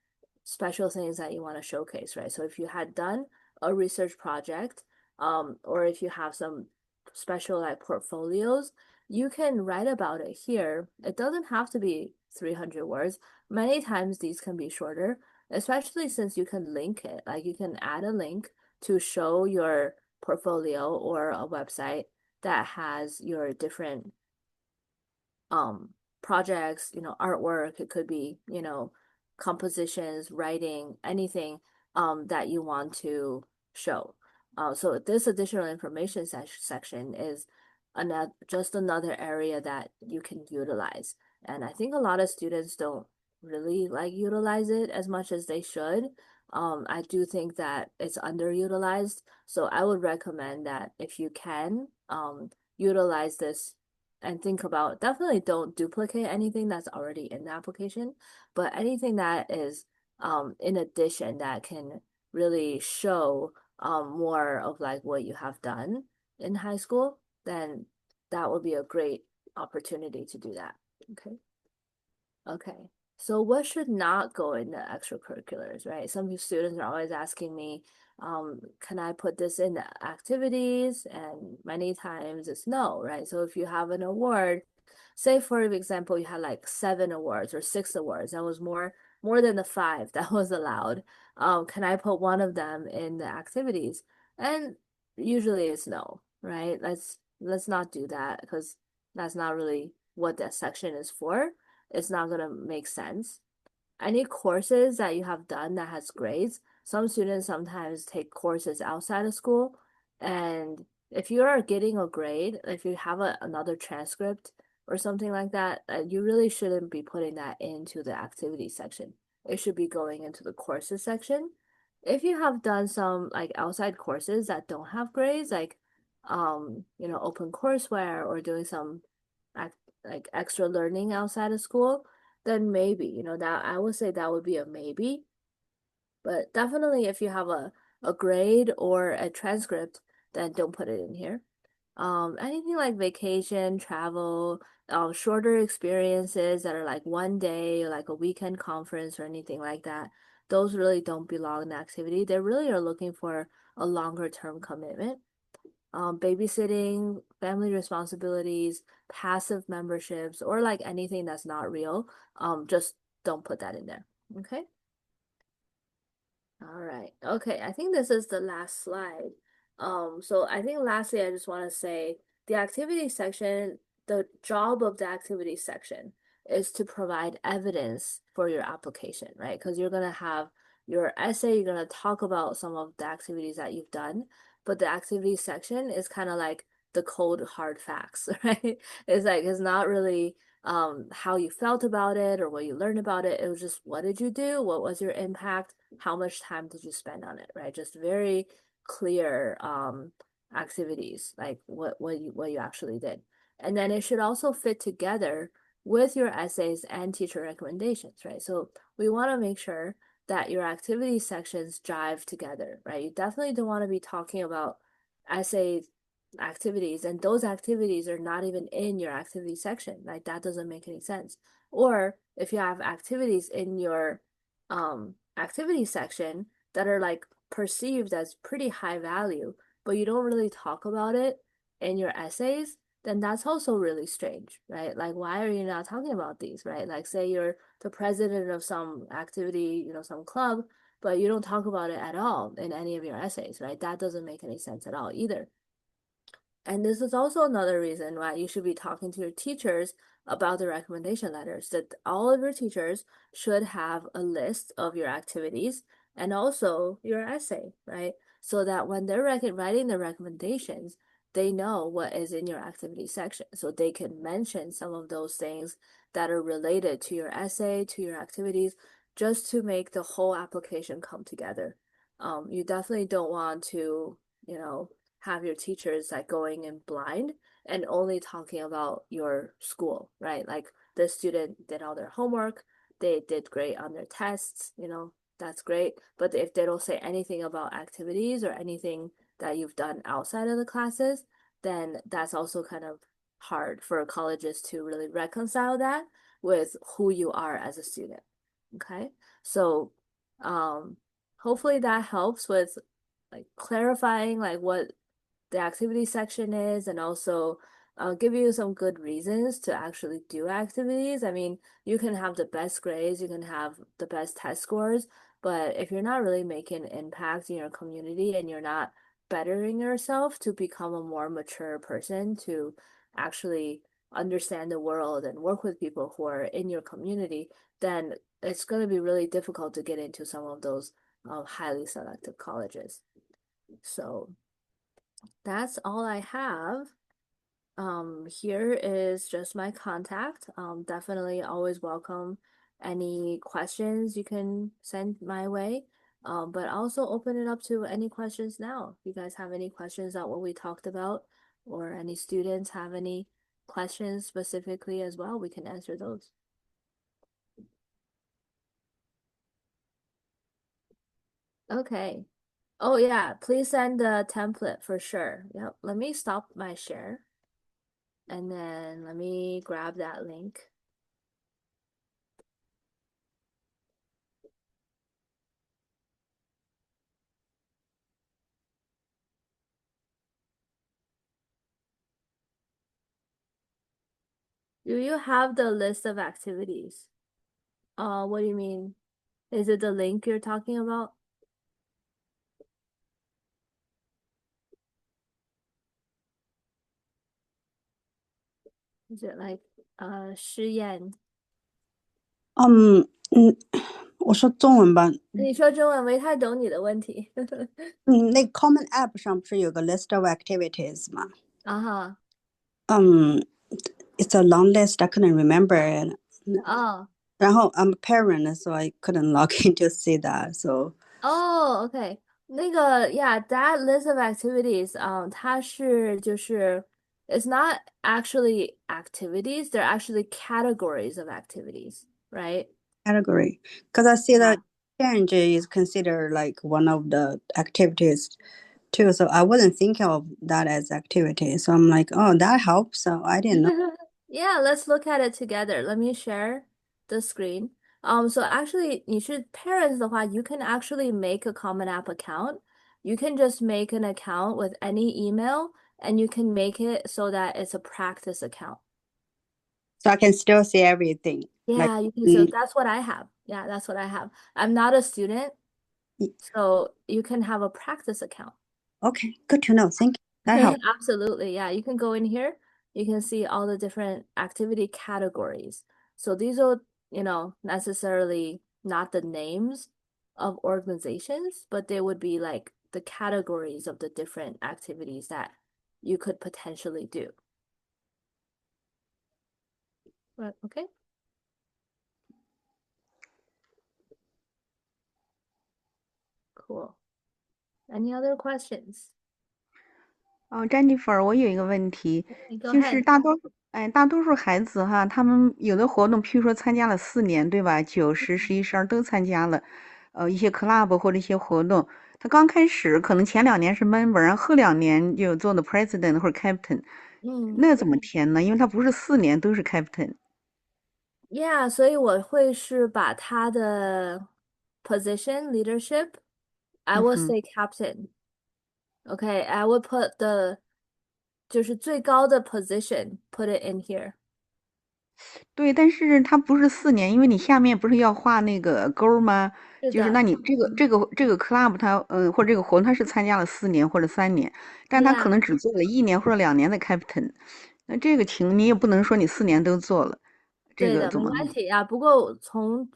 special things that you want to showcase, right? So if you had done a research project, or if you have some special like portfolios, you can write about it here. It doesn't have to be 300 words. Many times these can be shorter, especially since you can link it. Like you can add a link to show your portfolio or a website that has your different projects, you know, artwork. It could be, you know, compositions, writing, anything that you want to show. So this additional information section is just another area that you can utilize. And I think a lot of students don't really like utilize it as much as they should. I do think that it's underutilized. So I would recommend that if you can, utilize this and think about, definitely don't duplicate anything that's already in the application, but anything that is in addition that can really show more of like what you have done in high school, then that would be a great opportunity to do that. Okay. Okay. So what should not go in the extracurriculars, right? Some students are always asking me, can I put this in the activities? And many times it's no, right? So if you have an award, say for example, you had like 7 awards or 6 awards, that was more more than the five that was allowed. Can I put one of them in the activities? And usually it's no, right? Let's not do that because that's not really what that section is for. It's not gonna make sense. Any courses that you have done that has grades, some students sometimes take courses outside of school, and if you are getting a grade, if you have another transcript or something like that, you really shouldn't be putting that into the activity section. It should be going into the courses section. If you have done some like outside courses that don't have grades, like open courseware or doing some like extra learning outside of school, then maybe, that I would say that would be a maybe. But definitely if you have a grade or a transcript, then don't put it in here. Anything like vacation, travel, shorter experiences that are like one day, like a weekend conference or anything like that, those really don't belong in the activity. They really are looking for a longer term commitment. Babysitting, family responsibilities, passive memberships, or like anything that's not real, just don't put that in there. Okay. All right. Okay, I think this is the last slide. So I think lastly, I just want to say the activity section, the job of the activity section is to provide evidence for your application, right? Because you're gonna have your essay, you're gonna talk about some of the activities that you've done, but the activity section is kind of like the cold hard facts, right? It's not really how you felt about it or what you learned about it. It was just what did you do? What was your impact? How much time did you spend on it, right? Just very clear activities, like what you actually did. And then it should also fit together with your essays and teacher recommendations, right? So we want to make sure that your activity sections jive together, right? You definitely don't want to be talking about essay activities and those activities are not even in your activity section. Like that doesn't make any sense. Or if you have activities in your activity section that are like perceived as pretty high value, but you don't really talk about it in your essays, then that's also really strange, right? Like, why are you not talking about these, right? Like, say you're the president of some activity, some club, but you don't talk about it at all in any of your essays, right? That doesn't make any sense at all either. And this is also another reason why you should be talking to your teachers about the recommendation letters, that all of your teachers should have a list of your activities and also your essay, right? So that when they're writing the recommendations, they know what is in your activity section. So they can mention some of those things that are related to your essay, to your activities, just to make the whole application come together. You definitely don't want to, have your teachers like going in blind and only talking about your school, right? Like the student did all their homework, they did great on their tests, that's great. But if they don't say anything about activities or anything that you've done outside of the classes, then that's also kind of hard for colleges to really reconcile that with who you are as a student. Okay. So hopefully that helps with like clarifying like what the activity section is and also give you some good reasons to actually do activities. I mean, you can have the best grades, you can have the best test scores, but if you're not really making an impact in your community and you're not bettering yourself to become a more mature person to actually understand the world and work with people who are in your community, then it's going to be really difficult to get into some of those highly selective colleges. So that's all I have. Here is just my contact. Definitely always welcome any questions you can send my way. But also open it up to any questions now. If you guys have any questions about what we talked about, or any students have any questions specifically as well, we can answer those. Okay. Oh yeah, please send the template for sure. Yep, let me stop my share. And then let me grab that link. Do you have the list of activities? What do you mean? Is it the link you're talking about? Is it like 试验？我说中文吧。你说中文没太懂你的问题。那 Common App 上不是有个 list of activities 吗？啊哈。It's a long list. I couldn't remember it. 哦。然后 I'm a parent, so I couldn't log in to see that. So Oh, okay. 那个，yeah, that list of activities, 它是就是 it's not actually activities, they're actually categories of activities, right? category, because I see Yeah. that change is considered like one of the activities too. So I wasn't thinking of that as activity. So I'm like, oh, that helps. So I didn't know. Yeah, let's look at it together. Let me share the screen. So actually, 你是 parents 的话, you can actually make a Common App account. You can just make an account with any email, and you can make it so that it's a practice account. So I can still see everything. Like, Yeah, you can. So that's what I have. Yeah, that's what I have. I'm not a student, so you can have a practice account. okay, good to know. Thank you. That helps. Absolutely. Yeah, you can go in here. You can see all the different activity categories. So these are, necessarily not the names of organizations, but they would be like the categories of the different activities that you could potentially do. Right, okay. Cool. Any other questions? Jennifer，我有一个问题，Go 就是 ahead. 大多数孩子哈，他们有的活动，譬如说参加了4年，对吧？9、10、11、12都参加了，一些 club 或者一些活动，他刚开始可能前2年是 member，然后后2年就做的 president 或者 captain，那怎么填呢？因为他不是4年都是 captain。Yeah, 所以我会是把他的 position leadership, I would say captain. Okay, I would put the 就是最高的 position, put it in here. 对，但是它不是4年，因为你下面不是要画那个勾吗？就是那是的。你这个 club 它或者这个活动它是参加了4年或者3年，但他可 Yeah. 能只做了1年或者2年的 captain，那这个你也不能说你4年都做了，这对的，个怎么弄？没关系啊。不过从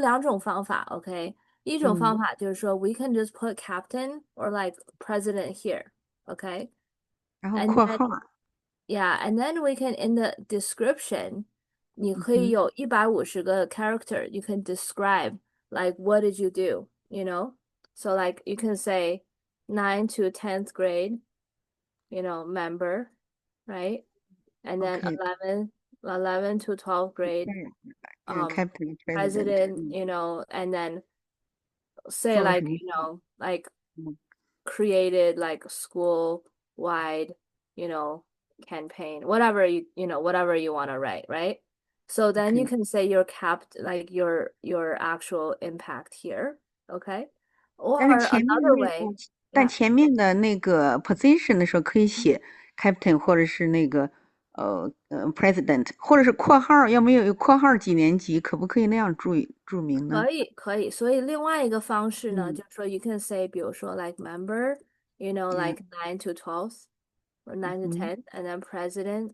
两种方法，OK，一种方嗯，法就是说，we can just put captain or like president here, OK，然后 and 括 then 号，yeah, and then we can in the description，你可以嗯哼，有150个 character. You can describe like what did you do, So like you can say 9 to 10th grade, member, right? And then OK，eleven to 12th grade, captain president，president, and then say 做了 like, 什么？like 嗯 created like school wide, you know, campaign, whatever you want to write, right? So then you OK。can say your capped like your actual impact here, okay? 但是 Or 前面 another 那个，way, 但 yeah. 前面的那个 position 的时候可以写 captain 或者是那个president，或者是括号，要没有括号几年级，可不可以那样注明呢？可以，所以另外一个方式呢，嗯就是说 you can say，比如说 like member, 嗯 like 9 to 12th or 9 to 嗯，10, and then president,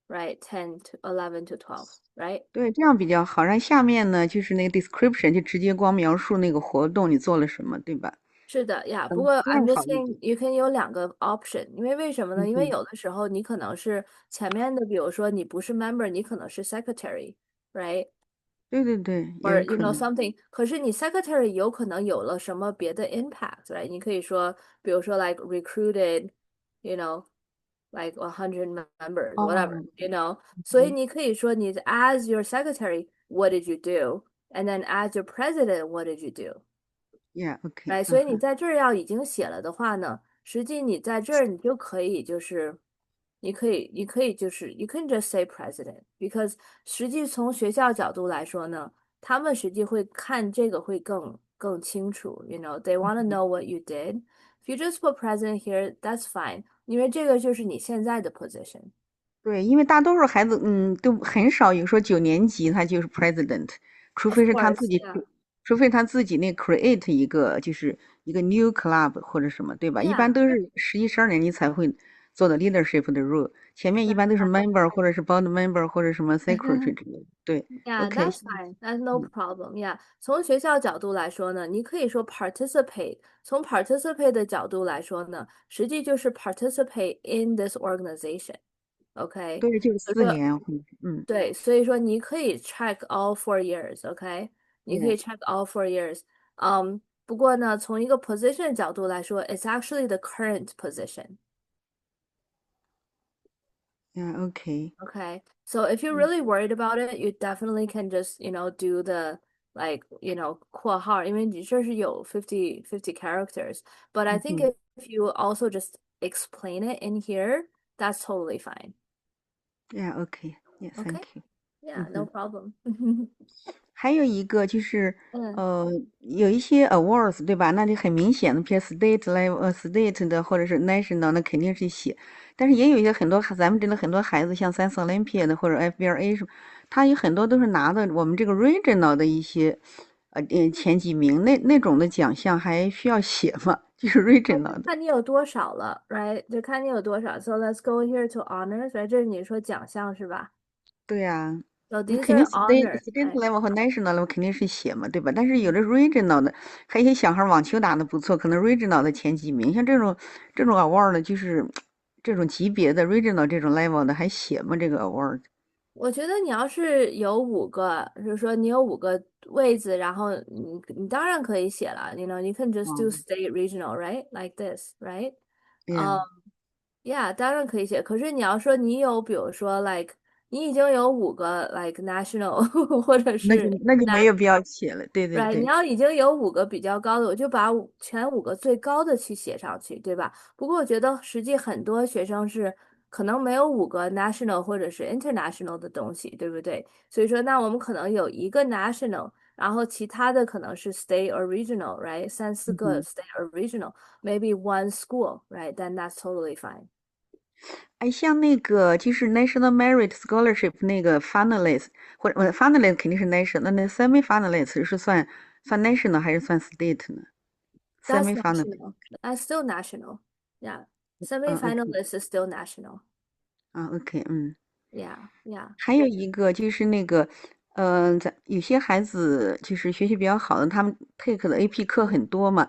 right, 10 to 11 to 12, right? 对，这样比较好。然后下面呢，就是那个 description 就直接光描述那个活动你做了什么，对吧？是的呀，不过 这 I'm 样 just 好一 saying 点。you can 有2个 option，因为为什么呢？因为嗯哼，有的时候你可能是前面的，比如说你不是 member，你可能是 secretary，right？对对对，也 or 有可能。something，可是你 secretary 有可能有了什么别的 impact，right？你可以说，比如说 like recruited，you know like 100 members 哦 whatever，所以嗯你可以说你 as your secretary what did you do，and then as your president what did you do？，yeah，OK，right？所以你嗯哼。在这儿要已经写了的话呢，实际你在这儿你就可以就是，你可以就是 you can just say president，because 实际从学校角度来说呢，他们实际会看这个会更清楚，they want to know what you did. If you just put president here, that's fine，因为这个就是你现在的 position。对，因为大多数孩子，都很少有说9年级他就是 president，除 Of 非是他自 course, 己 yeah. 除非他自己那 create 一个就是一个 new club 或者什么，对吧？一般 Yeah, 都是11、12年你才会做的 leadership 的 role，前面一般都是 member 或者是 board member 或者什么 secretary 之类的。对 yeah, ，OK， that's fine. That's no 嗯 problem. Yeah. 从学校角度来说呢，你可以说 participate。从 participate 的角度来说呢，实际就是 participate in this organization. OK，对，就是所以说，4年，对，所以说你可以 check all 4 years. OK，你可以 ，yeah check all 4 years. 不过呢，从一个 position 角度来说，it's actually the current position. yeah OK，Okay. So if you're really worried about it, you definitely can just, do the like, 括号，因为你这是有50 characters. But I think 嗯 if you also just explain it in here, that's totally fine. ，yeah OK，yeah Okay? Thank you，Yeah, no problem. 还有一个就是，嗯有一些 awards 对吧？那就很明显的，比如 state level、state 的或者是 national，那肯定是写。但是也有一些很多咱们真的很多孩子，像 Science Olympiad 的或者 FBLA 什么，他有很多都是拿的我们这个 regional 的一些，前几名，那种的奖项还需要写吗？就是 regional 的。看你有多少了，right？就看你有多少。So let's go here to honors，right？这是你说奖项是吧对呀，？So 那 these 肯定 are state honors，state 哎。level 和 national level 肯定是写嘛，对吧？但是有的 regional 的，还有一些小孩网球打得不错，可能 regional 的前几名，像这种 award 的，就是这种级别的 regional 这种 level 的还写吗？这个 award？我觉得你要是有5个，就是说你有5个位子，然后你当然可以写了，you can just do 哦，state regional, right? Like this, right? 对呀，嗯，yeah，当然可以写。可是你要说你有，比如说 like 你已经有5个 like national 或者那就是 那就没有必要写了，对对 right，你对，要已经有5个比较高的，我就把前5个最高的去写上去，对吧？不过我觉得实际很多学生是可能没有5个 national 或者是 international 的东西，对不对？所以说，那我们可能有一个 national，然后其他的可能是 state or regional，right？3、4个 嗯。state or regional，maybe one school，right？Then that's totally fine。哎，像那个就是 National Merit Scholarship 那个 finalist，或者finalist 肯定是 national，那 semi finalist 是算 national 还是算 state 呢 That's ？semi finalist，national. That's still national. Yeah. OK，Semi-finalist is still national. 啊，OK，Yeah, yeah. 还有一个就是那个，有些孩子就是学习比较好的，他们 take 的 AP 课很多嘛，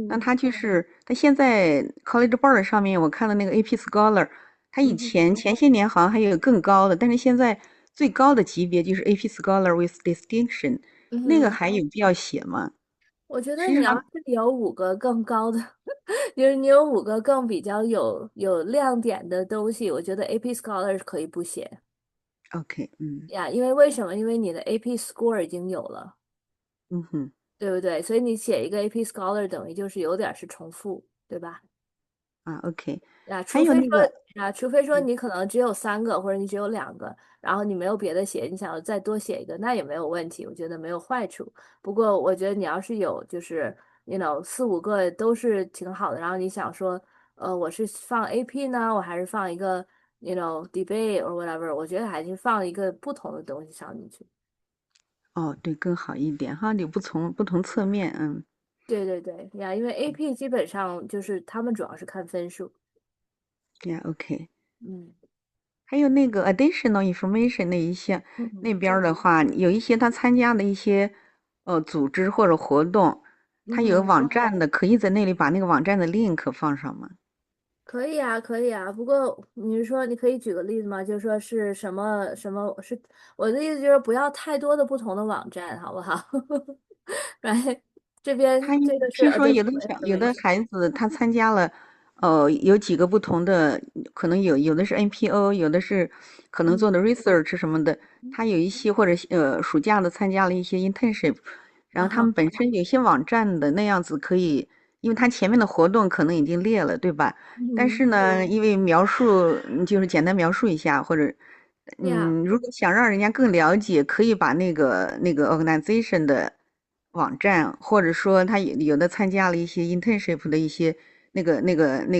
那嗯他现在 College Board 上面我看到那个 AP Scholar，他以嗯前些年好像还有更高的，但是现在最高的级别就是 AP Scholar with Distinction，那个嗯，还有必要写吗？我觉得实际上你要是有5个更高的，就是你有5个更比较有亮点的东西，我觉得 AP Scholar 是可以不写，OK，呀。因为为什么？因为你的 AP Score 已经有了，嗯哼，对不对？所以你写一个 AP Scholar 等于就是有点是重复，对吧？啊，OK，呀，还除非说有那个，除非说嗯你可能只有3个，或者你只有2个，然后你没有别的写，你想再多写一个，那也没有问题，我觉得没有坏处。不过我觉得你要是有就是4、5个都是挺好的，然后你想说，我是放 AP 呢，我还是放一个debate or whatever，我觉得还是放一个不同的东西上进去。哦，对，更好一点哈，有不同侧面，对对对呀，因为 AP 基本上就是他们主要是看分数。，OK。嗯还有那个 additional information 那一项，那嗯边儿的话，有一些他参加的一些组织或者活动，他有嗯。网站的，可以在那里把那个网站的 link 放上吗？可以啊，可以啊。不过你是说你可以举个例子吗？就是说是什么什么是我的意思就是不要太多的不同的网站，好不好？Right，这边他这个是 听说有的 additional 有的 information。孩子他参加了，有几个不同的，可能有的是 NPO，有的是可能嗯做的 research 什么的，他有一些或者暑假的参加了一些 internship，然后他啊哈，们本身有些网站的那样子可以，因为他前面的活动可能已经列了，对吧？但嗯是呢，因为描述就是简单描述一下，或者，Yeah，如果想让人家更了解，可以把那个 organization 的网站，或者说他有的参加了一些 internship 的一些那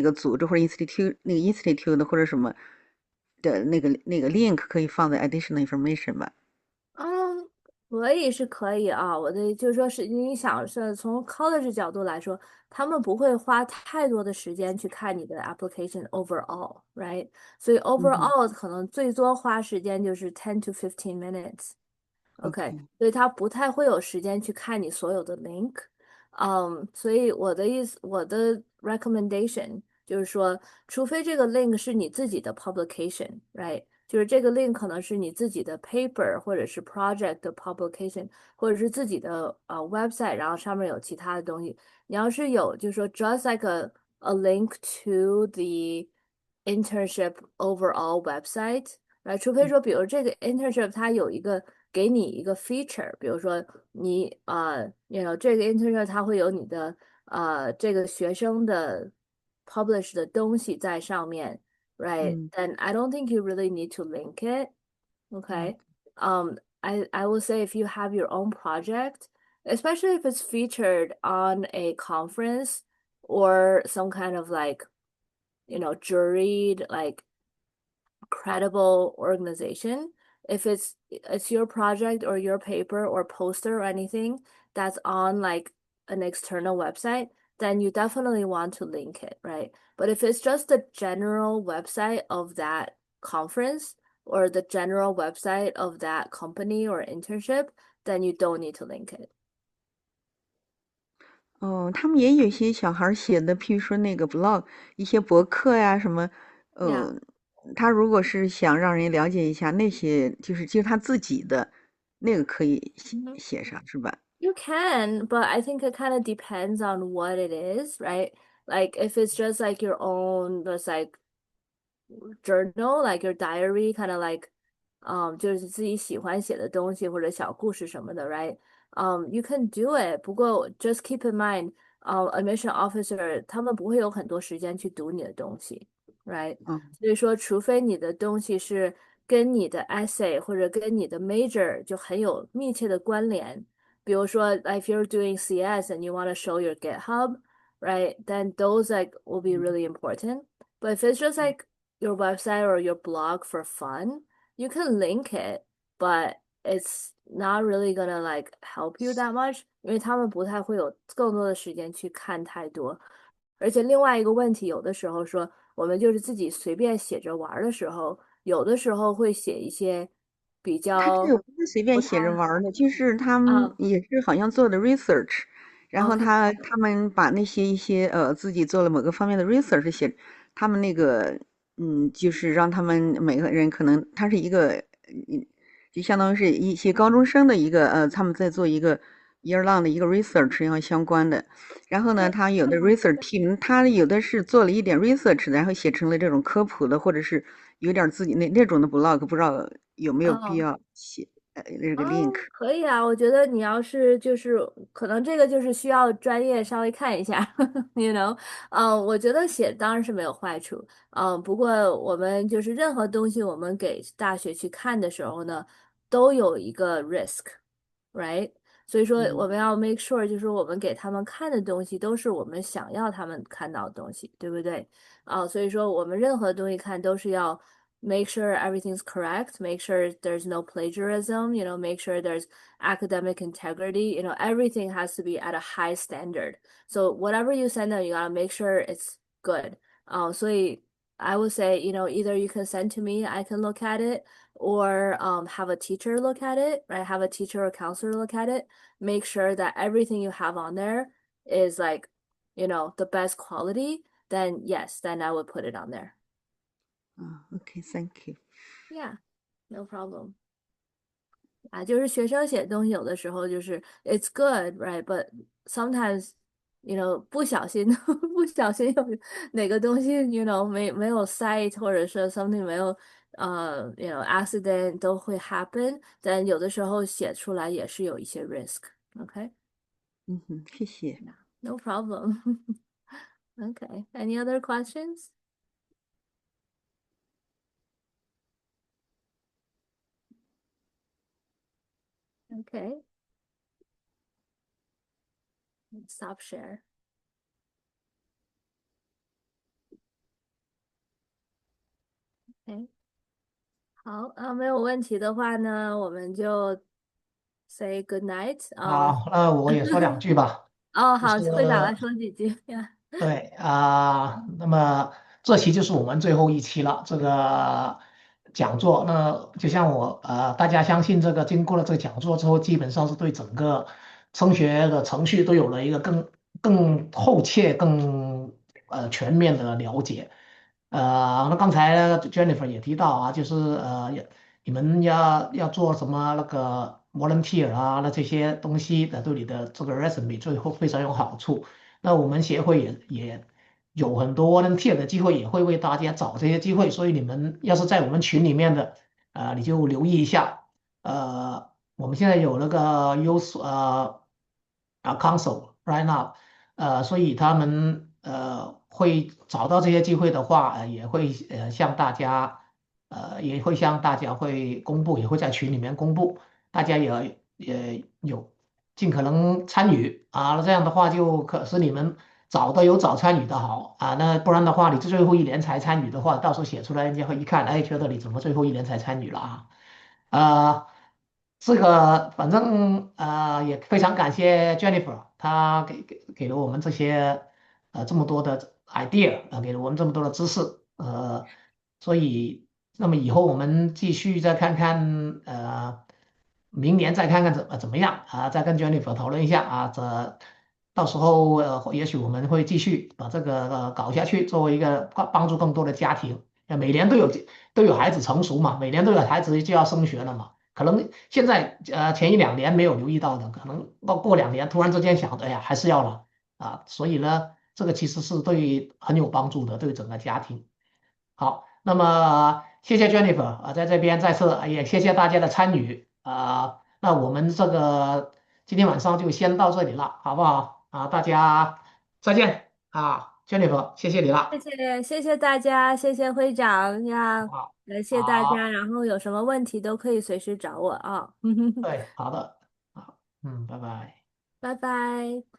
个组织或者 institute 的或者什么的那个 link 可以放在 additional information 吧。嗯，可以是可以啊，我的就是说是你想是从 college 角度来说，他们不会花太多的时间去看你的 application overall，right？所以 嗯哼 overall 可能最多花时间就是 10 to 15 minutes。OK，，OK，所以他不太会有时间去看你所有的 link，所以我的意思，我的 recommendation 就是说，除非这个 link 是你自己的 publication，right？就是这个 link 可能是你自己的 paper 或者是 project 的 publication，或者是自己的website，然后上面有其他的东西。你要是有，就是说 just like a link to the internship overall website。除非说，比如这个 internship 它有一个给你一个 feature，比如说你这个 internship 它会有你的这个学生的 publish 的东西在上面，right？Then I don't think you really need to link it. 嗯 Okay. I will say if you have your own project, especially if it's featured on a conference or some kind of like, juried like credible organization, if it's your project or your paper or poster or anything that's on like an external website, then you definitely want to link it, right? But if it's just the general website of that conference or the general website of that company or internship, then you don't need to link it. 哦，他们也有一些小孩儿写的，譬如说那个 blog，一些博客呀什么，Yeah. 他如果是想让人了解一下那些，就是他自己的那个可以写Mhm. 写上，是吧？You can, but I think it kind of depends on what it is, right? Like if it's just like your own, just like journal, like your diary, kind of like, 就是自己喜欢写的东西或者小故事什么的，right? You can do it. 不过 just keep in mind, admission officer 他们不会有很多时间去读你的东西，right? 嗯所以说，除非你的东西是跟你的 essay 或者跟你的 major 就很有密切的关联，比如说，if you're doing CS and you want to show your GitHub, right? Then those like will be really important. But if it's just like your website or your blog for fun, you can link it, but it's not really gonna like help you that much，因为他们不太会有更多的时间去看太多。而且另外一个问题，有的时候说我们就是自己随便写着玩儿的时候，有的时候会写一些比较他这个不是随便写着不太玩儿的，就是他们啊也是好像做的 research，然后，OK，他们把那些一些自己做了某个方面的 research 写，他们那个就是让他们每个人可能他是一个就相当于是一些高中生的一个他们在做一个 year long 的一个 research 然后相关的，然后呢，他有的 research team，他有的是做了一点 research，然后写成了这种科普的，或者是有点自己那种的 blog，不知道有没有必哦。要写那个 link。哦，可以啊，我觉得你要是就是可能这个就是需要专业稍微看一下，you know，我觉得写当然是没有坏处，不过我们就是任何东西我们给大学去看的时候呢，都有一个 risk，right？所以说我嗯们要 make sure 就是我们给他们看的东西都是我们想要他们看到的东西，对不对？所以说我们任何东西看都是要 make sure everything's correct, make sure there's no plagiarism, make sure there's academic integrity, everything has to be at a high standard. So whatever you send them, you gotta make sure it's good. 所以 I would say, either you can send to me, I can look at it, or have a teacher look at it, right? Have a teacher or counselor look at it. Make sure that everything you have on there is like, the best quality. Then yes, then I would put it on there. OK，thank you。Yeah, no problem. 就是学生写东西有的时候就是 it's good, right? But sometimes, 不小心不小心有哪个东西没有 cite 或者是 something 没有accident 都会 happen，但有的时候写出来也是有一些 risk. Okay? 嗯哼，谢谢。Yeah, no problem. Okay. Any other questions? Okay. Let's stop share. Okay. 好，没有问题的话呢，我们就 say good night. 啊，那我也说2句吧，哦，就好，会长来是说几句呀。对那么这期就是我们最后一期了，这个讲座。那就像大家相信这个经过了这个讲座之后，基本上是对整个升学的程序都有了一个更透彻、更全面的了解。那刚才Jennifer 也提到啊，就是你们要做什么那个 volunteer 那这些东西的，对你的这个 resume 最后非常有好处。那我们协会也有很多 volunteer 的机会，也会为大家找这些机会，所以你们要是在我们群里面的，你就留意一下。我们现在有那个 youth council right now，所以他们会找到这些机会的话，也会向大家会公布，也会在群里面公布，大家也有尽可能参与啊，这样的话就可是你们早的有早参与的好啊，那不然的话，你最后一年才参与的话，到时候写出来，人家会一看，哎，觉得你怎么最后一年才参与了啊？呃，这个反正也非常感谢 Jennifer，她给了我们这些这么多的 idea，给了我们这么多的知识，所以那么以后我们继续再看看明年再看看怎么样啊，再跟 Jennifer 讨论一下啊，到时候也许我们会继续把这个搞下去，作为一个帮助更多的家庭。每年都有孩子成熟嘛，每年都有孩子就要升学了嘛。可能现在前1-2年没有留意到的，可能过2年突然之间想，哎呀还是要了啊，所以呢，这个其实是很有帮助的，对整个家庭。好，那么谢谢 Jennifer 在这边再次也谢谢大家的参与那我们这个今天晚上就先到这里了，好不好啊？大家再见Jennifer 谢谢你了。谢谢大家，谢谢会长呀，好，感谢大家。好，然后有什么问题都可以随时找我啊。对，好的，好，拜拜。拜拜。